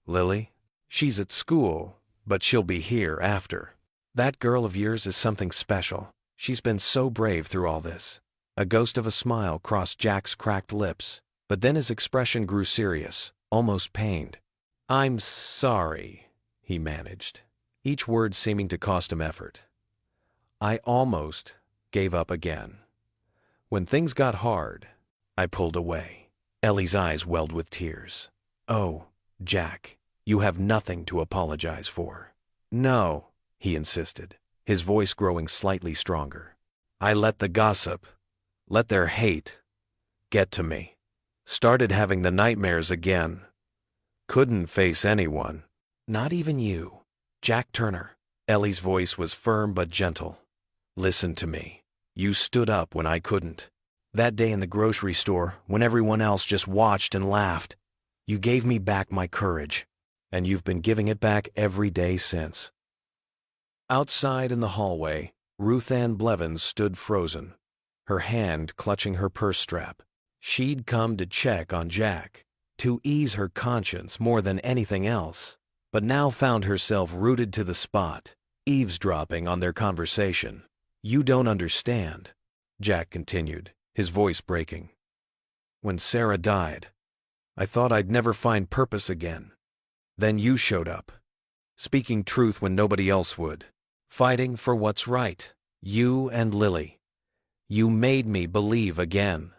"Lily? She's at school, but she'll be here after. That girl of yours is something special. She's been so brave through all this." A ghost of a smile crossed Jack's cracked lips, but then his expression grew serious, almost pained. "I'm sorry," he managed, each word seeming to cost him effort. "I almost gave up again. When things got hard, I pulled away." Ellie's eyes welled with tears. "Oh, Jack, you have nothing to apologize for." "No," he insisted, his voice growing slightly stronger. "I let the gossip, let their hate, get to me. Started having the nightmares again. Couldn't face anyone. Not even you, Jack Turner." Ellie's voice was firm but gentle. "Listen to me. You stood up when I couldn't. That day in the grocery store, when everyone else just watched and laughed, you gave me back my courage, and you've been giving it back every day since." Outside in the hallway, Ruth Ann Blevins stood frozen, her hand clutching her purse strap. She'd come to check on Jack, to ease her conscience more than anything else, but now found herself rooted to the spot, eavesdropping on their conversation. "You don't understand," Jack continued, his voice breaking. "When Sarah died, I thought I'd never find purpose again. Then you showed up, speaking truth when nobody else would, fighting for what's right. You and Lily. You made me believe again."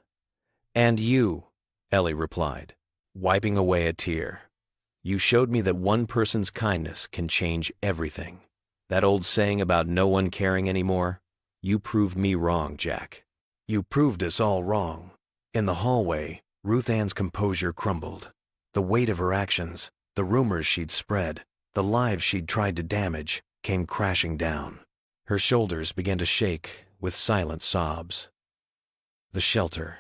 "And you," Ellie replied, wiping away a tear. "You showed me that one person's kindness can change everything. That old saying about no one caring anymore, you proved me wrong, Jack. You proved us all wrong." In the hallway, Ruth Ann's composure crumbled. The weight of her actions, the rumors she'd spread, the lives she'd tried to damage, came crashing down. Her shoulders began to shake with silent sobs. "The shelter,"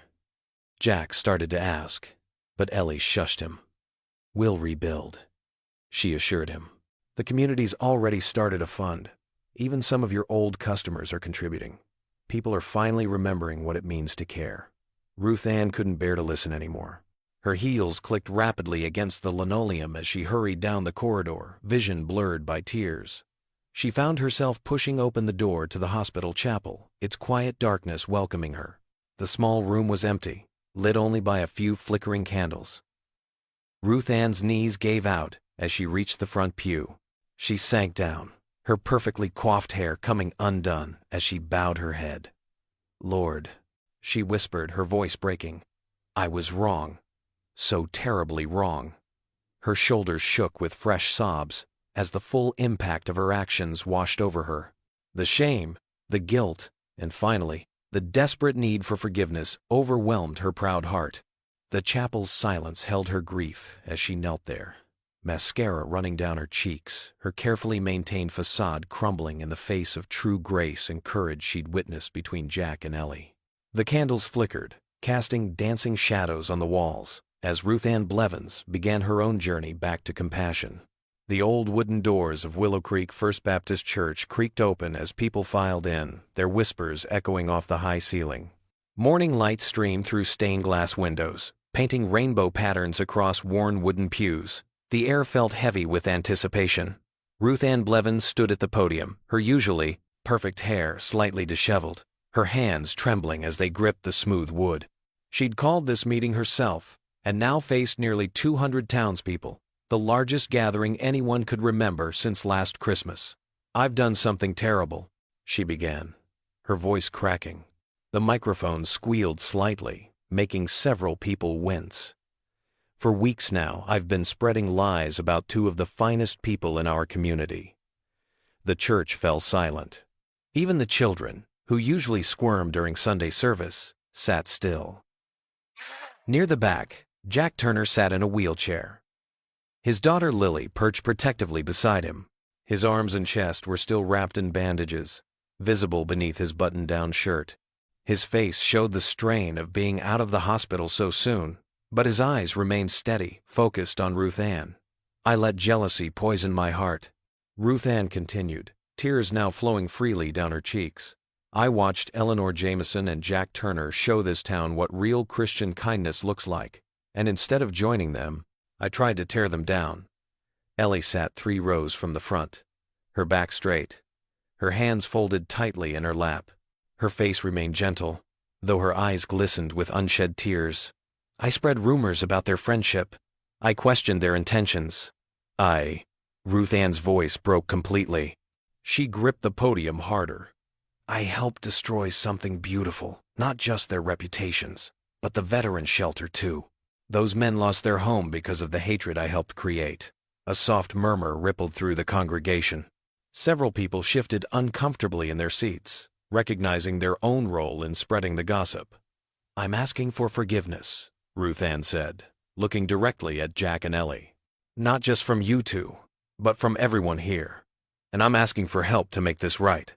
Jack started to ask, but Ellie shushed him. "We'll rebuild," she assured him. "The community's already started a fund. Even some of your old customers are contributing. People are finally remembering what it means to care." Ruth Ann couldn't bear to listen anymore. Her heels clicked rapidly against the linoleum as she hurried down the corridor, vision blurred by tears. She found herself pushing open the door to the hospital chapel, its quiet darkness welcoming her. The small room was empty, lit only by a few flickering candles. Ruth Ann's knees gave out as she reached the front pew. She sank down, her perfectly coiffed hair coming undone as she bowed her head. "Lord," she whispered, her voice breaking, "I was wrong. So terribly wrong." Her shoulders shook with fresh sobs as the full impact of her actions washed over her. The shame, the guilt, and finally, the desperate need for forgiveness overwhelmed her proud heart. The chapel's silence held her grief as she knelt there, mascara running down her cheeks, her carefully maintained facade crumbling in the face of true grace and courage she'd witnessed between Jack and Ellie. The candles flickered, casting dancing shadows on the walls, as Ruth Ann Blevins began her own journey back to compassion. The old wooden doors of Willow Creek First Baptist Church creaked open as people filed in, their whispers echoing off the high ceiling. Morning light streamed through stained glass windows, painting rainbow patterns across worn wooden pews. The air felt heavy with anticipation. Ruth Ann Blevins stood at the podium, her usually perfect hair slightly disheveled, her hands trembling as they gripped the smooth wood. She'd called this meeting herself, and now faced nearly 200 townspeople, the largest gathering anyone could remember since last Christmas. "I've done something terrible," she began, her voice cracking. The microphone squealed slightly, making several people wince. "For weeks now, I've been spreading lies about two of the finest people in our community." The church fell silent. Even the children, who usually squirmed during Sunday service, sat still. Near the back, Jack Turner sat in a wheelchair. His daughter Lily perched protectively beside him. His arms and chest were still wrapped in bandages, visible beneath his button-down shirt. His face showed the strain of being out of the hospital so soon, but his eyes remained steady, focused on Ruth Ann. "I let jealousy poison my heart," Ruth Ann continued, tears now flowing freely down her cheeks. "I watched Eleanor Jameson and Jack Turner show this town what real Christian kindness looks like, and instead of joining them, I tried to tear them down." Ellie sat 3 rows from the front, her back straight, her hands folded tightly in her lap. Her face remained gentle, though her eyes glistened with unshed tears. "I spread rumors about their friendship. I questioned their intentions. Ruth Ann's voice broke completely. She gripped the podium harder. "I helped destroy something beautiful, not just their reputations, but the veteran shelter too. Those men lost their home because of the hatred I helped create. A soft murmur rippled through the congregation. Several people shifted uncomfortably in their seats, recognizing their own role in spreading the gossip. "I'm asking for forgiveness," Ruth Ann said, looking directly at Jack and Ellie. "Not just from you two, but from everyone here. And I'm asking for help to make this right."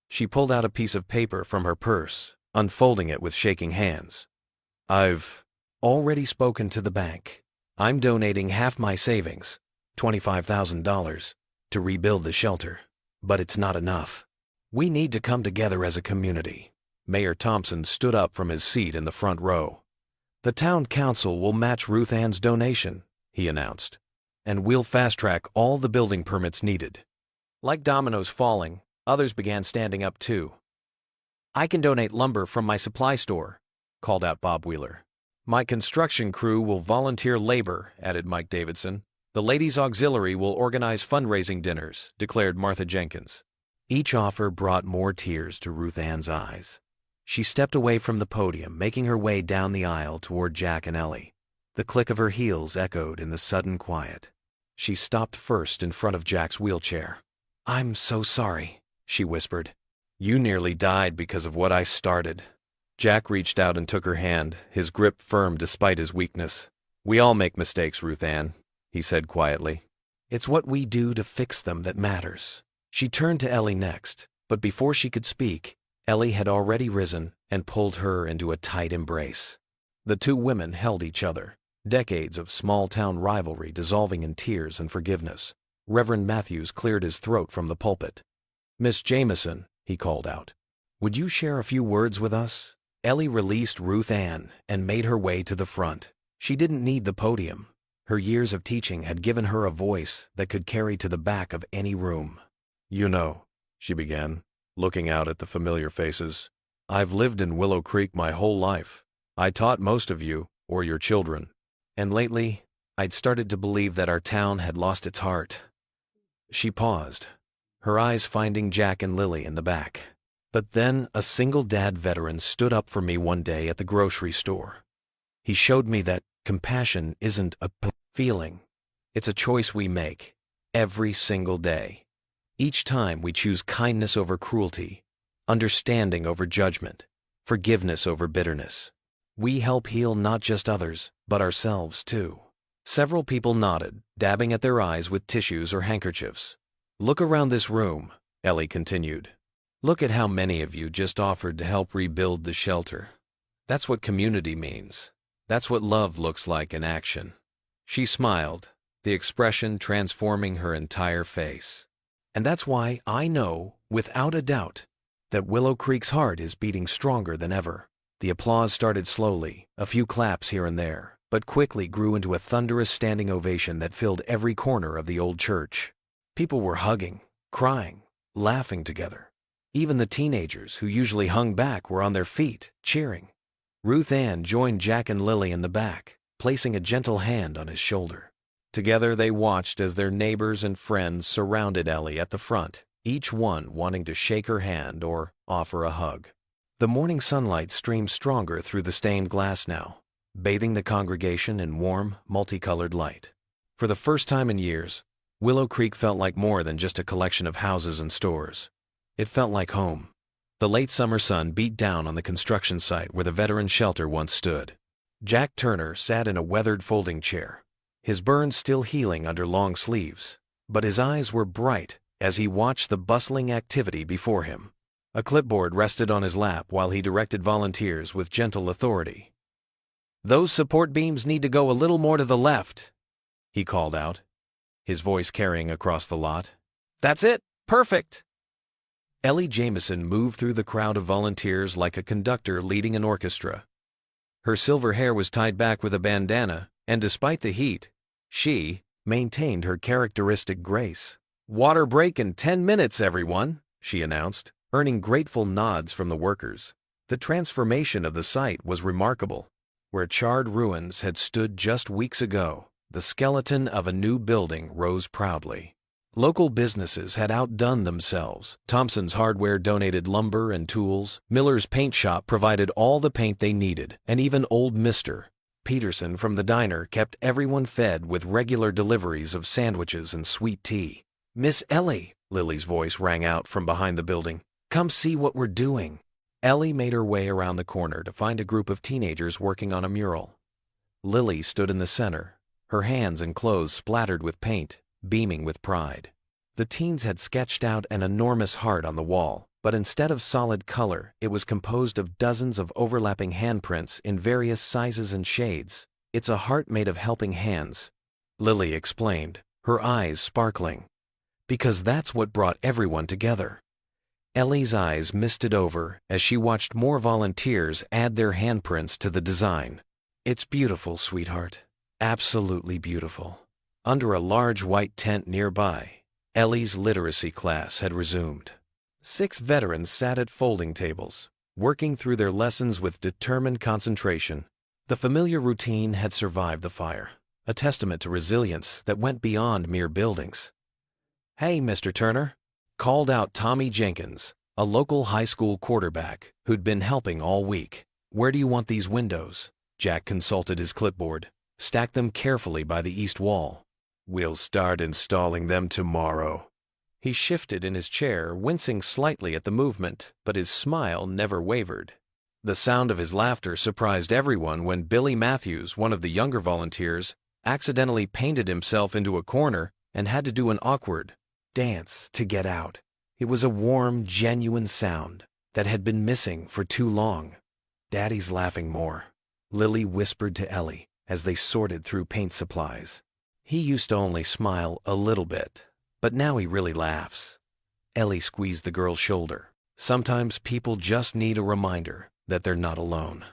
She pulled out a piece of paper from her purse, unfolding it with shaking hands. "I've already spoken to the bank. I'm donating half my savings, $25,000, to rebuild the shelter. But it's not enough. We need to come together as a community." Mayor Thompson stood up from his seat in the front row. "The town council will match Ruth Ann's donation," he announced, "and we'll fast-track all the building permits needed." Like dominoes falling, others began standing up too. "I can donate lumber from my supply store," called out Bob Wheeler. "My construction crew will volunteer labor," added Mike Davidson. "The Ladies' Auxiliary will organize fundraising dinners," declared Martha Jenkins. Each offer brought more tears to Ruth Ann's eyes. She stepped away from the podium, making her way down the aisle toward Jack and Ellie. The click of her heels echoed in the sudden quiet. She stopped first in front of Jack's wheelchair. "I'm so sorry," she whispered. "You nearly died because of what I started." Jack reached out and took her hand, his grip firm despite his weakness. "We all make mistakes, Ruth Ann," he said quietly. "It's what we do to fix them that matters." She turned to Ellie next, but before she could speak, Ellie had already risen and pulled her into a tight embrace. The two women held each other, decades of small-town rivalry dissolving in tears and forgiveness. Reverend Matthews cleared his throat from the pulpit. "Miss Jameson," he called out, "would you share a few words with us?" Ellie released Ruth Ann and made her way to the front. She didn't need the podium. Her years of teaching had given her a voice that could carry to the back of any room. "You know," she began, looking out at the familiar faces, "I've lived in Willow Creek my whole life. I taught most of you, or your children. And lately, I'd started to believe that our town had lost its heart." She paused, her eyes finding Jack and Lily in the back. "But then a single-dad veteran stood up for me one day at the grocery store. He showed me that compassion isn't a feeling. It's a choice we make, every single day. Each time we choose kindness over cruelty, understanding over judgment, forgiveness over bitterness. We help heal not just others, but ourselves too." Several people nodded, dabbing at their eyes with tissues or handkerchiefs. "Look around this room," Ellie continued. "Look at how many of you just offered to help rebuild the shelter. That's what community means. That's what love looks like in action." She smiled, the expression transforming her entire face. "And that's why I know, without a doubt, that Willow Creek's heart is beating stronger than ever." The applause started slowly, a few claps here and there, but quickly grew into a thunderous standing ovation that filled every corner of the old church. People were hugging, crying, laughing together. Even the teenagers, who usually hung back, were on their feet, cheering. Ruth Ann joined Jack and Lily in the back, placing a gentle hand on his shoulder. Together they watched as their neighbors and friends surrounded Ellie at the front, each one wanting to shake her hand or offer a hug. The morning sunlight streamed stronger through the stained glass now, bathing the congregation in warm, multicolored light. For the first time in years, Willow Creek felt like more than just a collection of houses and stores. It felt like home. The late summer sun beat down on the construction site where the veteran shelter once stood. Jack Turner sat in a weathered folding chair, his burns still healing under long sleeves, but his eyes were bright as he watched the bustling activity before him. A clipboard rested on his lap while he directed volunteers with gentle authority. "Those support beams need to go a little more to the left," he called out, his voice carrying across the lot. "That's it! Perfect!" Ellie Jameson moved through the crowd of volunteers like a conductor leading an orchestra. Her silver hair was tied back with a bandana, and despite the heat, she maintained her characteristic grace. "Water break in 10 minutes, everyone," she announced, earning grateful nods from the workers. The transformation of the site was remarkable. Where charred ruins had stood just weeks ago, the skeleton of a new building rose proudly. Local businesses had outdone themselves. Thompson's Hardware donated lumber and tools, Miller's paint shop provided all the paint they needed, and even Old Mister, Peterson from the diner kept everyone fed with regular deliveries of sandwiches and sweet tea. "Miss Ellie," Lily's voice rang out from behind the building. "Come see what we're doing." Ellie made her way around the corner to find a group of teenagers working on a mural. Lily stood in the center, her hands and clothes splattered with paint, beaming with pride. The teens had sketched out an enormous heart on the wall, but instead of solid color, it was composed of dozens of overlapping handprints in various sizes and shades. "It's a heart made of helping hands," Lily explained, her eyes sparkling. "Because that's what brought everyone together." Ellie's eyes misted over as she watched more volunteers add their handprints to the design. "It's beautiful, sweetheart. Absolutely beautiful." Under a large white tent nearby, Ellie's literacy class had resumed. 6 veterans sat at folding tables, working through their lessons with determined concentration. The familiar routine had survived the fire, a testament to resilience that went beyond mere buildings. "Hey, Mr. Turner," called out Tommy Jenkins, a local high school quarterback who'd been helping all week. "Where do you want these windows?" Jack consulted his clipboard, stacked them carefully by the east wall. "We'll start installing them tomorrow." He shifted in his chair, wincing slightly at the movement, but his smile never wavered. The sound of his laughter surprised everyone when Billy Matthews, one of the younger volunteers, accidentally painted himself into a corner and had to do an awkward dance to get out. It was a warm, genuine sound that had been missing for too long. "Daddy's laughing more," Lily whispered to Ellie as they sorted through paint supplies. "He used to only smile a little bit, but now he really laughs." Ellie squeezed the girl's shoulder. Sometimes people just need a reminder that they're not alone.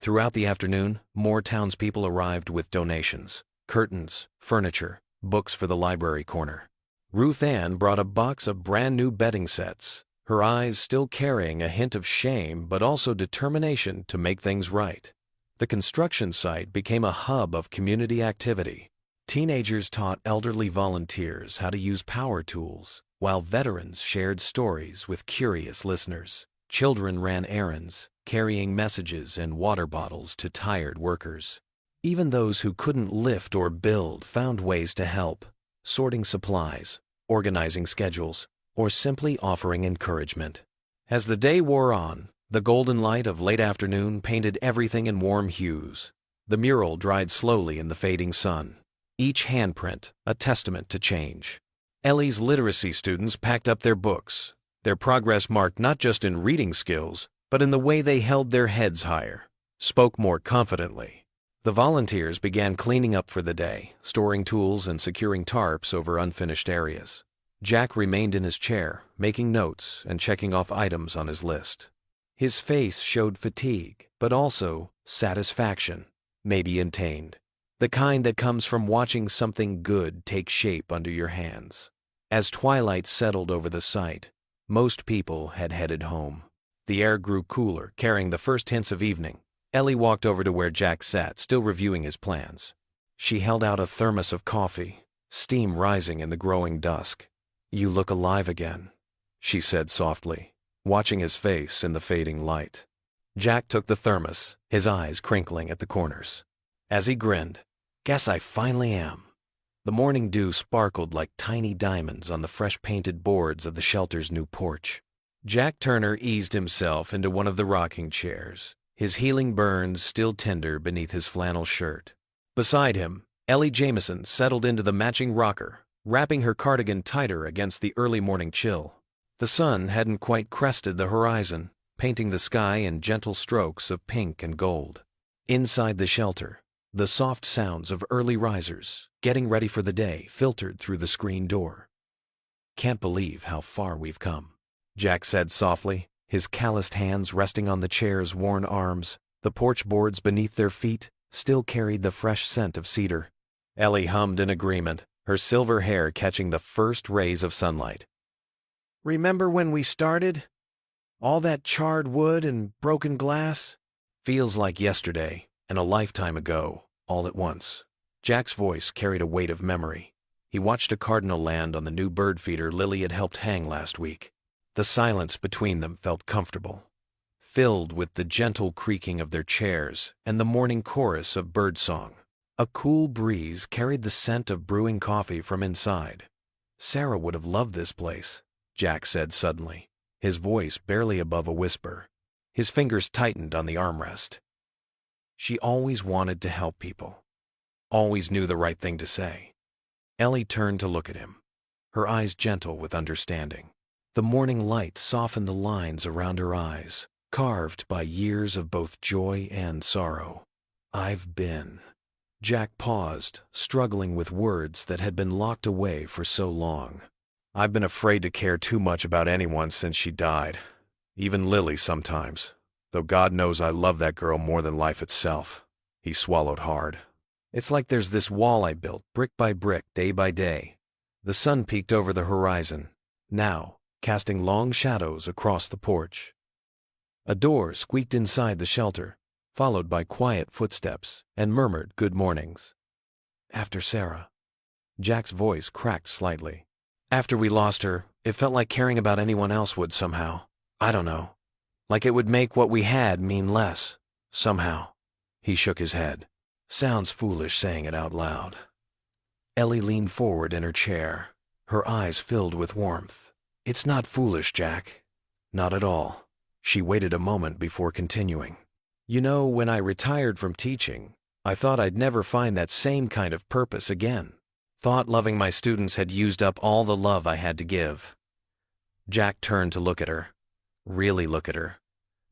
Throughout the afternoon, more townspeople arrived with donations: curtains, furniture, books for the library corner. Ruth Ann brought a box of brand new bedding sets, her eyes still carrying a hint of shame but also determination to make things right. The construction site became a hub of community activity. Teenagers taught elderly volunteers how to use power tools, while veterans shared stories with curious listeners. Children ran errands, carrying messages and water bottles to tired workers. Even those who couldn't lift or build found ways to help, sorting supplies, organizing schedules, or simply offering encouragement. As the day wore on, the golden light of late afternoon painted everything in warm hues. The mural dried slowly in the fading sun, each handprint a testament to change. Ellie's literacy students packed up their books, their progress marked not just in reading skills, but in the way they held their heads higher, spoke more confidently. The volunteers began cleaning up for the day, storing tools and securing tarps over unfinished areas. Jack remained in his chair, making notes and checking off items on his list. His face showed fatigue, but also satisfaction, maybe attained. The kind that comes from watching something good take shape under your hands. As twilight settled over the site, most people had headed home. The air grew cooler, carrying the first hints of evening. Ellie walked over to where Jack sat, still reviewing his plans. She held out a thermos of coffee, steam rising in the growing dusk. "You look alive again," she said softly, watching his face in the fading light. Jack took the thermos, his eyes crinkling at the corners. As he grinned, "Guess I finally am." The morning dew sparkled like tiny diamonds on the fresh-painted boards of the shelter's new porch. Jack Turner eased himself into one of the rocking chairs, his healing burns still tender beneath his flannel shirt. Beside him, Ellie Jameson settled into the matching rocker, wrapping her cardigan tighter against the early morning chill. The sun hadn't quite crested the horizon, painting the sky in gentle strokes of pink and gold. Inside the shelter, the soft sounds of early risers, getting ready for the day, filtered through the screen door. "Can't believe how far we've come," Jack said softly, his calloused hands resting on the chair's worn arms. The porch boards beneath their feet still carried the fresh scent of cedar. Ellie hummed in agreement, her silver hair catching the first rays of sunlight. "Remember when we started? All that charred wood and broken glass? Feels like yesterday and a lifetime ago, all at once." Jack's voice carried a weight of memory. He watched a cardinal land on the new bird feeder Lily had helped hang last week. The silence between them felt comfortable. filled with the gentle creaking of their chairs and the morning chorus of birdsong. A cool breeze carried the scent of brewing coffee from inside. Sarah would have loved this place, Jack said suddenly, his voice barely above a whisper. His fingers tightened on the armrest. She always wanted to help people. Always knew the right thing to say. Ellie turned to look at him, her eyes gentle with understanding. The morning light softened the lines around her eyes, carved by years of both joy and sorrow. I've been. Jack paused, struggling with words that had been locked away for so long. I've been afraid to care too much about anyone since she died. Even Lily sometimes. Though God knows I love that girl more than life itself. He swallowed hard. It's like there's this wall I built, brick by brick, day by day. The sun peeked over the horizon, now casting long shadows across the porch. A door squeaked inside the shelter, followed by quiet footsteps and murmured good mornings. After Sarah. Jack's voice cracked slightly. After we lost her, it felt like caring about anyone else would somehow. I don't know. Like it would make what we had mean less. Somehow. He shook his head. Sounds foolish saying it out loud. Ellie leaned forward in her chair, her eyes filled with warmth. It's not foolish, Jack. Not at all. She waited a moment before continuing. You know, when I retired from teaching, I thought I'd never find that same kind of purpose again. Thought loving my students had used up all the love I had to give. Jack turned to look at her. Really look at her,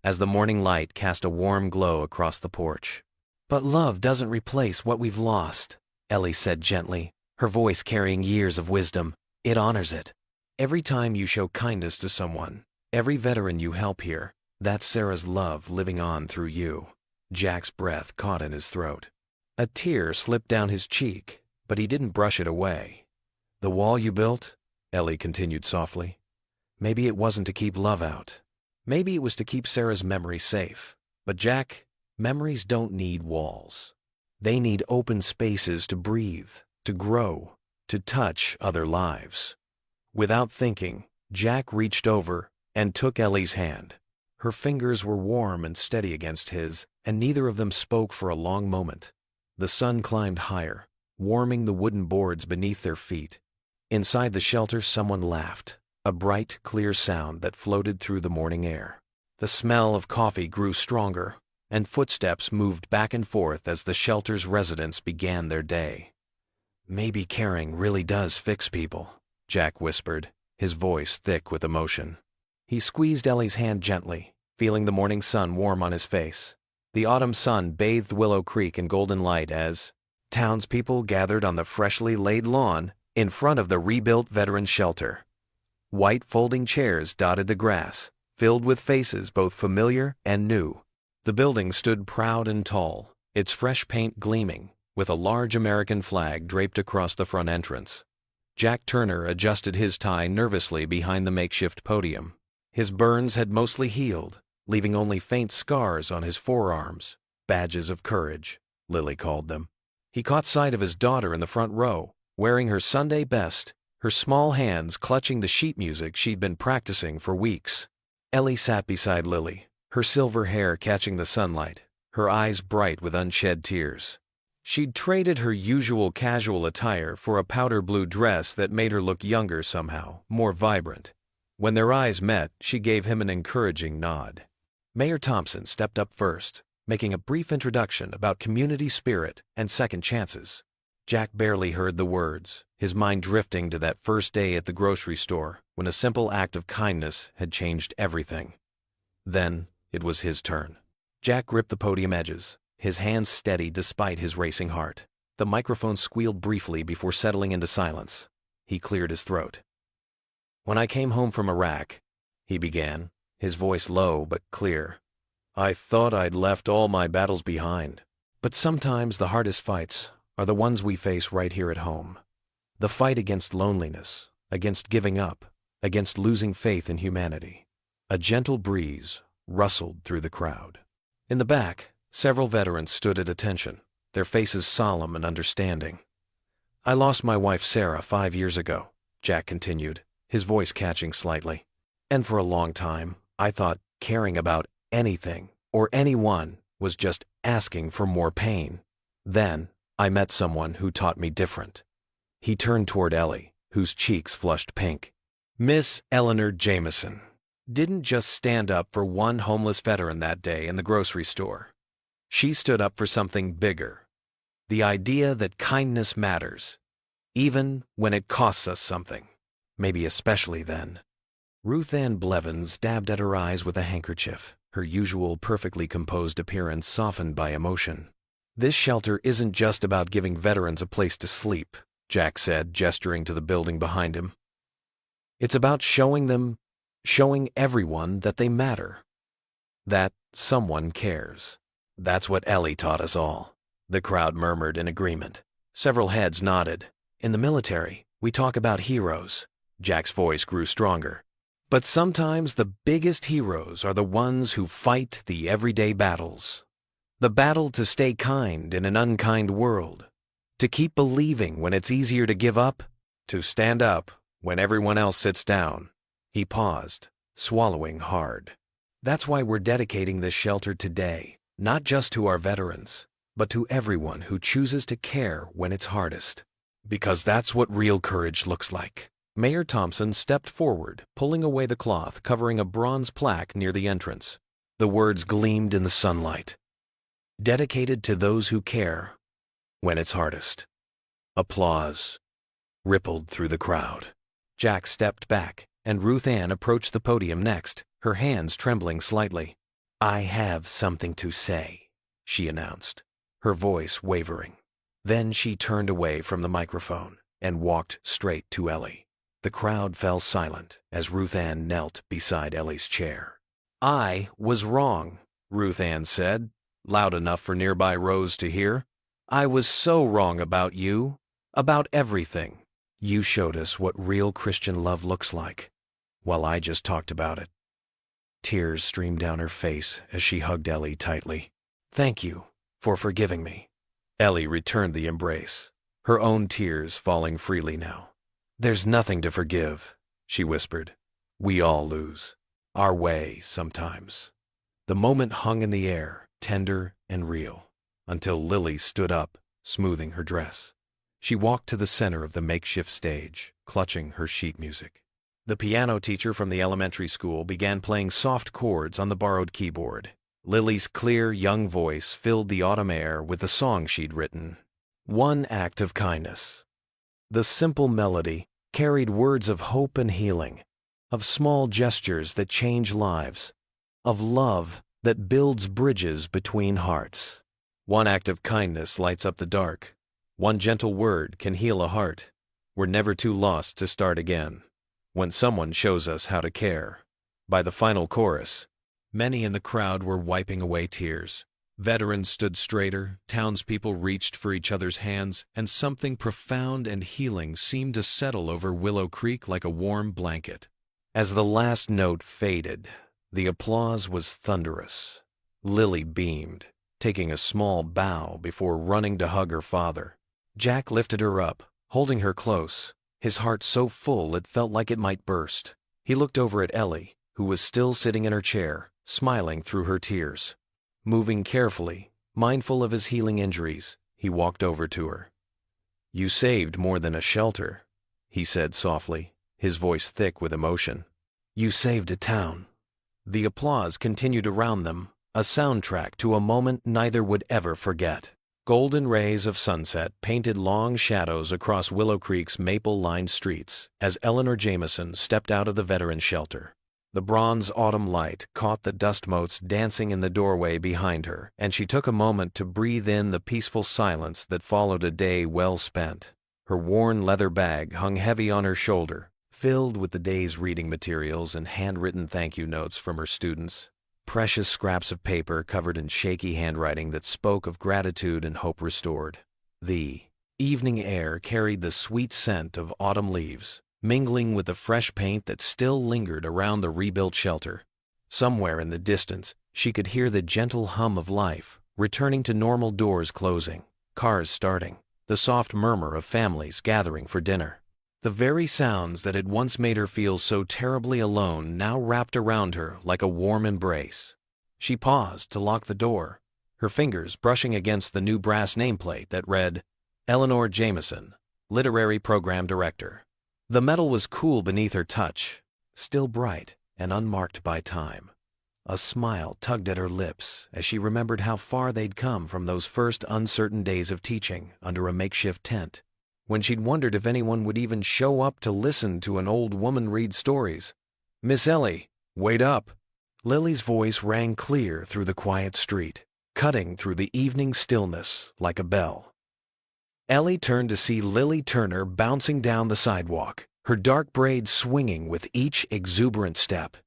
as the morning light cast a warm glow across the porch. But love doesn't replace what we've lost, Ellie said gently, her voice carrying years of wisdom. It honors it. Every time you show kindness to someone, every veteran you help here, that's Sarah's love living on through you. Jack's breath caught in his throat. A tear slipped down his cheek, but he didn't brush it away. The wall you built, Ellie continued softly, maybe it wasn't to keep love out. Maybe it was to keep Sarah's memory safe. But Jack, memories don't need walls. They need open spaces to breathe, to grow, to touch other lives. Without thinking, Jack reached over and took Ellie's hand. Her fingers were warm and steady against his, and neither of them spoke for a long moment. The sun climbed higher, warming the wooden boards beneath their feet. Inside the shelter, someone laughed, a bright, clear sound that floated through the morning air. The smell of coffee grew stronger, and footsteps moved back and forth as the shelter's residents began their day. Maybe caring really does fix people, Jack whispered, his voice thick with emotion. He squeezed Ellie's hand gently, feeling the morning sun warm on his face. The autumn sun bathed Willow Creek in golden light as townspeople gathered on the freshly laid lawn in front of the rebuilt veterans' shelter. White folding chairs dotted the grass, filled with faces both familiar and new. The building stood proud and tall, its fresh paint gleaming, with a large American flag draped across the front entrance. Jack Turner adjusted his tie nervously behind the makeshift podium. His burns had mostly healed, leaving only faint scars on his forearms, badges of courage, Lily called them. He caught sight of his daughter in the front row, wearing her Sunday best, her small hands clutching the sheet music she'd been practicing for weeks. Ellie sat beside Lily, her silver hair catching the sunlight, her eyes bright with unshed tears. She'd traded her usual casual attire for a powder blue dress that made her look younger somehow, more vibrant. When their eyes met, she gave him an encouraging nod. Mayor Thompson stepped up first, making a brief introduction about community spirit and second chances. Jack barely heard the words, his mind drifting to that first day at the grocery store when a simple act of kindness had changed everything. Then it was his turn. Jack gripped the podium edges, his hands steady despite his racing heart. The microphone squealed briefly before settling into silence. He cleared his throat. When I came home from Iraq, he began, his voice low but clear, I thought I'd left all my battles behind. But sometimes the hardest fights are the ones we face right here at home. The fight against loneliness, against giving up, against losing faith in humanity. A gentle breeze rustled through the crowd. In the back, several veterans stood at attention, their faces solemn and understanding. I lost my wife Sarah 5 years ago, Jack continued, his voice catching slightly. And for a long time, I thought caring about anything or anyone was just asking for more pain. Then, I met someone who taught me different. He turned toward Ellie, whose cheeks flushed pink. Miss Eleanor Jameson didn't just stand up for one homeless veteran that day in the grocery store. She stood up for something bigger. The idea that kindness matters, even when it costs us something. Maybe especially then. Ruth Ann Blevins dabbed at her eyes with a handkerchief, her usual perfectly composed appearance softened by emotion. This shelter isn't just about giving veterans a place to sleep, Jack said, gesturing to the building behind him. It's about showing everyone that they matter, that someone cares. That's what Ellie taught us all. The crowd murmured in agreement. Several heads nodded. In the military, we talk about heroes. Jack's voice grew stronger. But sometimes the biggest heroes are the ones who fight the everyday battles. The battle to stay kind in an unkind world. To keep believing when it's easier to give up. To stand up when everyone else sits down. He paused, swallowing hard. That's why we're dedicating this shelter today, not just to our veterans, but to everyone who chooses to care when it's hardest. Because that's what real courage looks like. Mayor Thompson stepped forward, pulling away the cloth covering a bronze plaque near the entrance. The words gleamed in the sunlight. Dedicated to those who care when it's hardest. Applause rippled through the crowd. Jack stepped back, and Ruth Ann approached the podium next, her hands trembling slightly. "I have something to say," she announced, her voice wavering. Then she turned away from the microphone and walked straight to Ellie. The crowd fell silent as Ruth Ann knelt beside Ellie's chair. "I was wrong," Ruth Ann said, loud enough for nearby rows to hear. "I was so wrong about you, about everything. You showed us what real Christian love looks like, while I just talked about it." Tears streamed down her face as she hugged Ellie tightly. "Thank you for forgiving me." Ellie returned the embrace, her own tears falling freely now. "There's nothing to forgive," she whispered. "We all lose our way sometimes." The moment hung in the air, tender and real, until Lily stood up, smoothing her dress. She walked to the center of the makeshift stage, clutching her sheet music. The piano teacher from the elementary school began playing soft chords on the borrowed keyboard. Lily's clear, young voice filled the autumn air with the song she'd written. One act of kindness. The simple melody carried words of hope and healing, of small gestures that change lives, of love that builds bridges between hearts. One act of kindness lights up the dark. One gentle word can heal a heart. We're never too lost to start again. When someone shows us how to care. By the final chorus, many in the crowd were wiping away tears. Veterans stood straighter, townspeople reached for each other's hands, and something profound and healing seemed to settle over Willow Creek like a warm blanket. As the last note faded, the applause was thunderous. Lily beamed, taking a small bow before running to hug her father. Jack lifted her up, holding her close, his heart so full it felt like it might burst. He looked over at Ellie, who was still sitting in her chair, smiling through her tears. Moving carefully, mindful of his healing injuries, he walked over to her. "You saved more than a shelter," he said softly, his voice thick with emotion. "You saved a town." The applause continued around them, a soundtrack to a moment neither would ever forget. Golden rays of sunset painted long shadows across Willow Creek's maple-lined streets as Eleanor Jameson stepped out of the veteran shelter. The bronze autumn light caught the dust motes dancing in the doorway behind her, and she took a moment to breathe in the peaceful silence that followed a day well spent. Her worn leather bag hung heavy on her shoulder, filled with the day's reading materials and handwritten thank you notes from her students. Precious scraps of paper covered in shaky handwriting that spoke of gratitude and hope restored. The evening air carried the sweet scent of autumn leaves, mingling with the fresh paint that still lingered around the rebuilt shelter. Somewhere in the distance, she could hear the gentle hum of life, returning to normal, doors closing, cars starting, the soft murmur of families gathering for dinner. The very sounds that had once made her feel so terribly alone now wrapped around her like a warm embrace. She paused to lock the door, her fingers brushing against the new brass nameplate that read, Eleanor Jameson, Literary Program Director. The metal was cool beneath her touch, still bright and unmarked by time. A smile tugged at her lips as she remembered how far they'd come from those first uncertain days of teaching under a makeshift tent, when she'd wondered if anyone would even show up to listen to an old woman read stories. "Miss Ellie, wait up." Lily's voice rang clear through the quiet street, cutting through the evening stillness like a bell. Ellie turned to see Lily Turner bouncing down the sidewalk, her dark braids swinging with each exuberant step.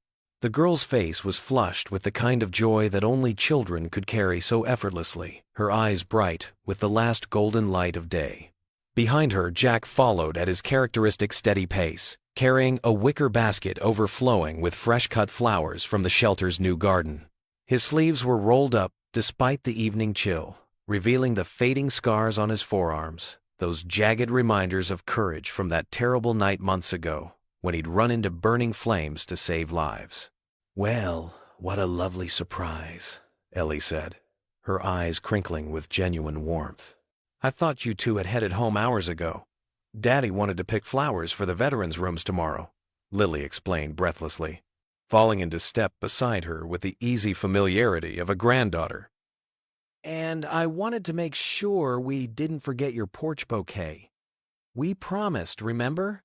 The girl's face was flushed with the kind of joy that only children could carry so effortlessly, her eyes bright with the last golden light of day. Behind her, Jack followed at his characteristic steady pace, carrying a wicker basket overflowing with fresh-cut flowers from the shelter's new garden. His sleeves were rolled up despite the evening chill, revealing the fading scars on his forearms, those jagged reminders of courage from that terrible night months ago when he'd run into burning flames to save lives. "Well, what a lovely surprise," Ellie said, her eyes crinkling with genuine warmth. "I thought you two had headed home hours ago. Daddy wanted to pick flowers for the veterans' rooms tomorrow," Lily explained breathlessly, falling into step beside her with the easy familiarity of a granddaughter. "And I wanted to make sure we didn't forget your porch bouquet. We promised, remember?"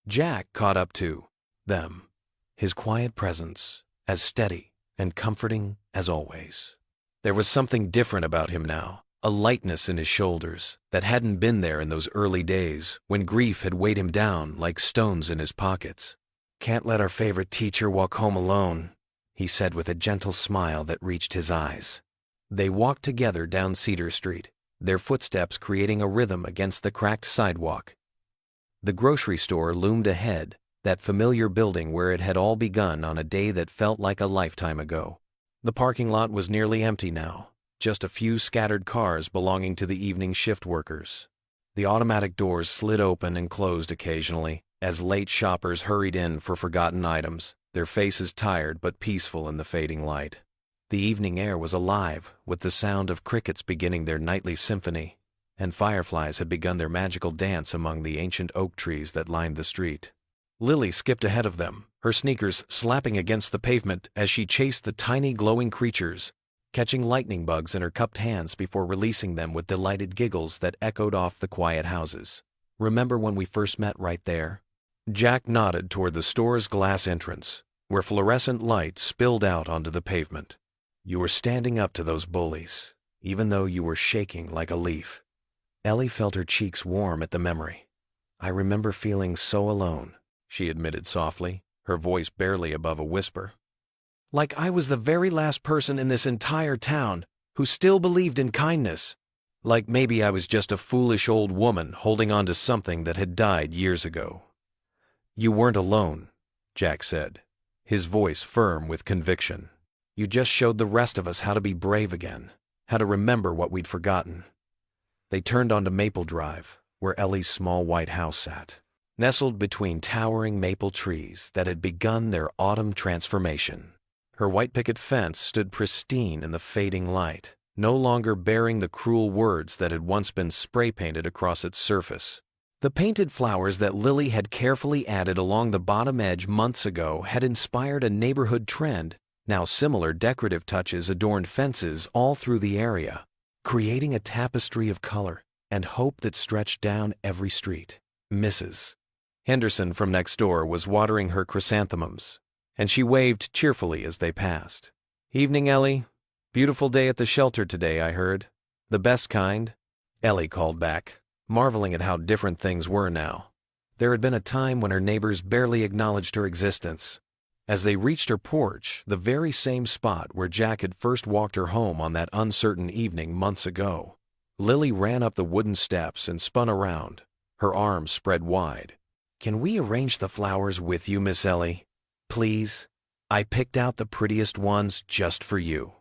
Jack caught up to them, his quiet presence as steady and comforting as always. There was something different about him now, a lightness in his shoulders that hadn't been there in those early days when grief had weighed him down like stones in his pockets. "Can't let our favorite teacher walk home alone," he said with a gentle smile that reached his eyes. They walked together down Cedar Street, their footsteps creating a rhythm against the cracked sidewalk. The grocery store loomed ahead, that familiar building where it had all begun on a day that felt like a lifetime ago. The parking lot was nearly empty now, just a few scattered cars belonging to the evening shift workers. The automatic doors slid open and closed occasionally as late shoppers hurried in for forgotten items, their faces tired but peaceful in the fading light. The evening air was alive with the sound of crickets beginning their nightly symphony, and fireflies had begun their magical dance among the ancient oak trees that lined the street. Lily skipped ahead of them, her sneakers slapping against the pavement as she chased the tiny glowing creatures, catching lightning bugs in her cupped hands before releasing them with delighted giggles that echoed off the quiet houses. "Remember when we first met right there?" Jack nodded toward the store's glass entrance, where fluorescent light spilled out onto the pavement. "You were standing up to those bullies, even though you were shaking like a leaf." Ellie felt her cheeks warm at the memory. "I remember feeling so alone," she admitted softly, her voice barely above a whisper. "Like I was the very last person in this entire town who still believed in kindness. Like maybe I was just a foolish old woman holding on to something that had died years ago." "You weren't alone," Jack said, his voice firm with conviction. "You just showed the rest of us how to be brave again, how to remember what we'd forgotten." They turned onto Maple Drive, where Ellie's small white house sat, nestled between towering maple trees that had begun their autumn transformation. Her white picket fence stood pristine in the fading light, no longer bearing the cruel words that had once been spray-painted across its surface. The painted flowers that Lily had carefully added along the bottom edge months ago had inspired a neighborhood trend. Now similar decorative touches adorned fences all through the area, creating a tapestry of color and hope that stretched down every street. Mrs. Henderson from next door was watering her chrysanthemums, and she waved cheerfully as they passed. "Evening, Ellie. Beautiful day at the shelter today, I heard. The best kind," Ellie called back, marveling at how different things were now. There had been a time when her neighbors barely acknowledged her existence. As they reached her porch, the very same spot where Jack had first walked her home on that uncertain evening months ago, Lily ran up the wooden steps and spun around, her arms spread wide. "Can we arrange the flowers with you, Miss Ellie? Please? I picked out the prettiest ones just for you."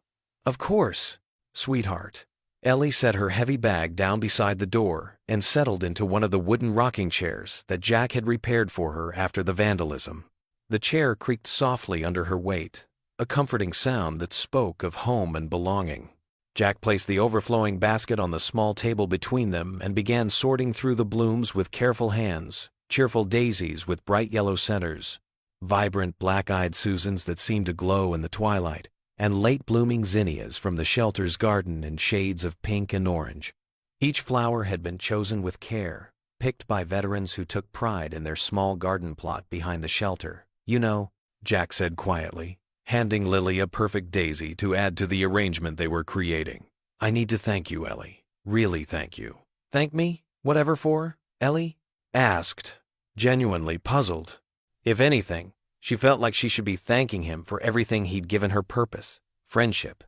"Of course, sweetheart." Ellie set her heavy bag down beside the door and settled into one of the wooden rocking chairs that Jack had repaired for her after the vandalism. The chair creaked softly under her weight, a comforting sound that spoke of home and belonging. Jack placed the overflowing basket on the small table between them and began sorting through the blooms with careful hands, cheerful daisies with bright yellow centers, vibrant black-eyed Susans that seemed to glow in the twilight, and late-blooming zinnias from the shelter's garden in shades of pink and orange. Each flower had been chosen with care, picked by veterans who took pride in their small garden plot behind the shelter. "You know," Jack said quietly, handing Lily a perfect daisy to add to the arrangement they were creating. "I need to thank you, Ellie. Really thank you." "Thank me? Whatever for?" Ellie asked, genuinely puzzled. If anything, she felt like she should be thanking him for everything he'd given her: purpose, friendship,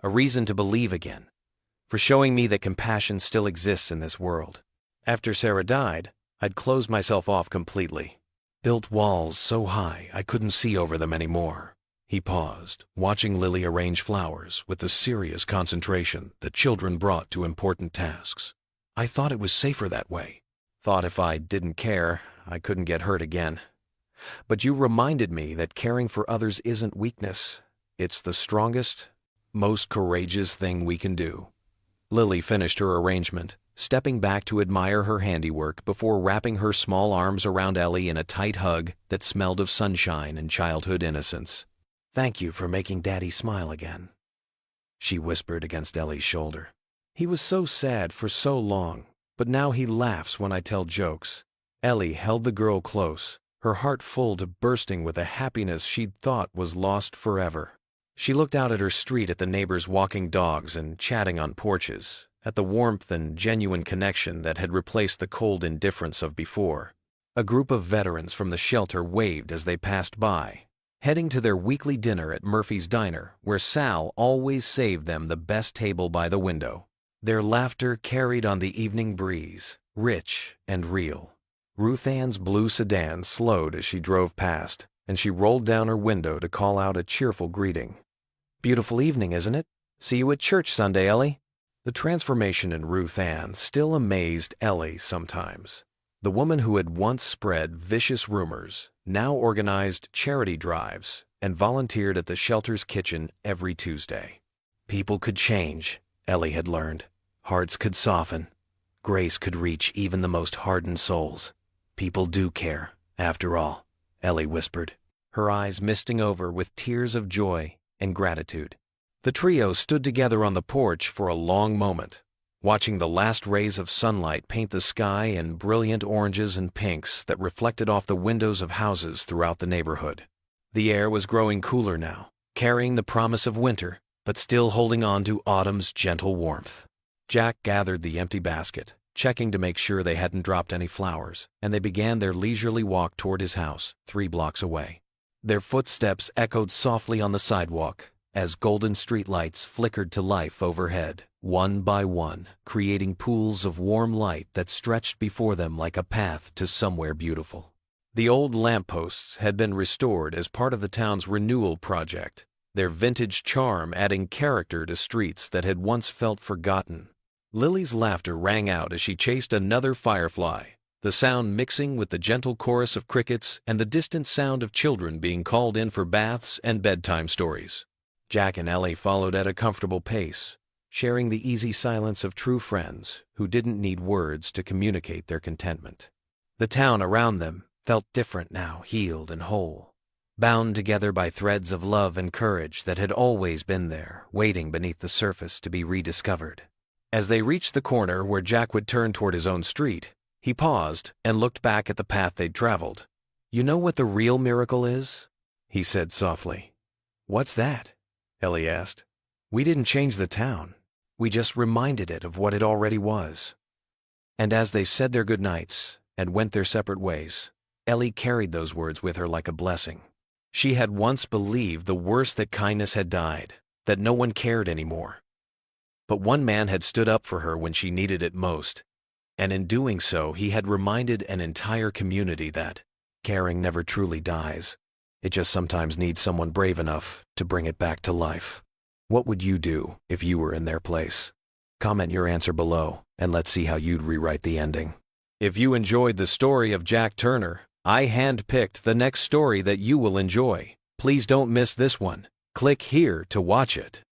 a reason to believe again, for showing me that compassion still exists in this world. After Sarah died, I'd closed myself off completely. Built walls so high I couldn't see over them anymore. He paused, watching Lily arrange flowers with the serious concentration that children brought to important tasks. I thought it was safer that way. Thought if I didn't care, I couldn't get hurt again. But you reminded me that caring for others isn't weakness. It's the strongest, most courageous thing we can do. Lily finished her arrangement, stepping back to admire her handiwork before wrapping her small arms around Ellie in a tight hug that smelled of sunshine and childhood innocence. "Thank you for making Daddy smile again," she whispered against Ellie's shoulder. "He was so sad for so long, but now he laughs when I tell jokes." Ellie held the girl close, her heart full to bursting with a happiness she'd thought was lost forever. She looked out at her street, at the neighbors walking dogs and chatting on porches, at the warmth and genuine connection that had replaced the cold indifference of before. A group of veterans from the shelter waved as they passed by, heading to their weekly dinner at Murphy's Diner, where Sal always saved them the best table by the window. Their laughter carried on the evening breeze, rich and real. Ruth Ann's blue sedan slowed as she drove past, and she rolled down her window to call out a cheerful greeting. "Beautiful evening, isn't it? See you at church Sunday, Ellie." The transformation in Ruth Ann still amazed Ellie sometimes. The woman who had once spread vicious rumors now organized charity drives and volunteered at the shelter's kitchen every Tuesday. People could change, Ellie had learned. Hearts could soften. Grace could reach even the most hardened souls. "People do care, after all," Ellie whispered, her eyes misting over with tears of joy and gratitude. The trio stood together on the porch for a long moment, watching the last rays of sunlight paint the sky in brilliant oranges and pinks that reflected off the windows of houses throughout the neighborhood. The air was growing cooler now, carrying the promise of winter, but still holding on to autumn's gentle warmth. Jack gathered the empty basket, checking to make sure they hadn't dropped any flowers, and they began their leisurely walk toward his house, 3 blocks away. Their footsteps echoed softly on the sidewalk as golden streetlights flickered to life overhead, one by one, creating pools of warm light that stretched before them like a path to somewhere beautiful. The old lampposts had been restored as part of the town's renewal project, their vintage charm adding character to streets that had once felt forgotten. Lily's laughter rang out as she chased another firefly, the sound mixing with the gentle chorus of crickets and the distant sound of children being called in for baths and bedtime stories. Jack and Ellie followed at a comfortable pace, sharing the easy silence of true friends who didn't need words to communicate their contentment. The town around them felt different now, healed and whole, bound together by threads of love and courage that had always been there, waiting beneath the surface to be rediscovered. As they reached the corner where Jack would turn toward his own street, he paused and looked back at the path they'd traveled. "You know what the real miracle is?" he said softly. "What's that?" Ellie asked. "We didn't change the town. We just reminded it of what it already was." And as they said their goodnights and went their separate ways, Ellie carried those words with her like a blessing. She had once believed the worst, that kindness had died, that no one cared anymore. But one man had stood up for her when she needed it most, and in doing so he had reminded an entire community that caring never truly dies. It just sometimes needs someone brave enough to bring it back to life. What would you do if you were in their place? Comment your answer below, and let's see how you'd rewrite the ending. If you enjoyed the story of Jack Turner, I handpicked the next story that you will enjoy. Please don't miss this one. Click here to watch it.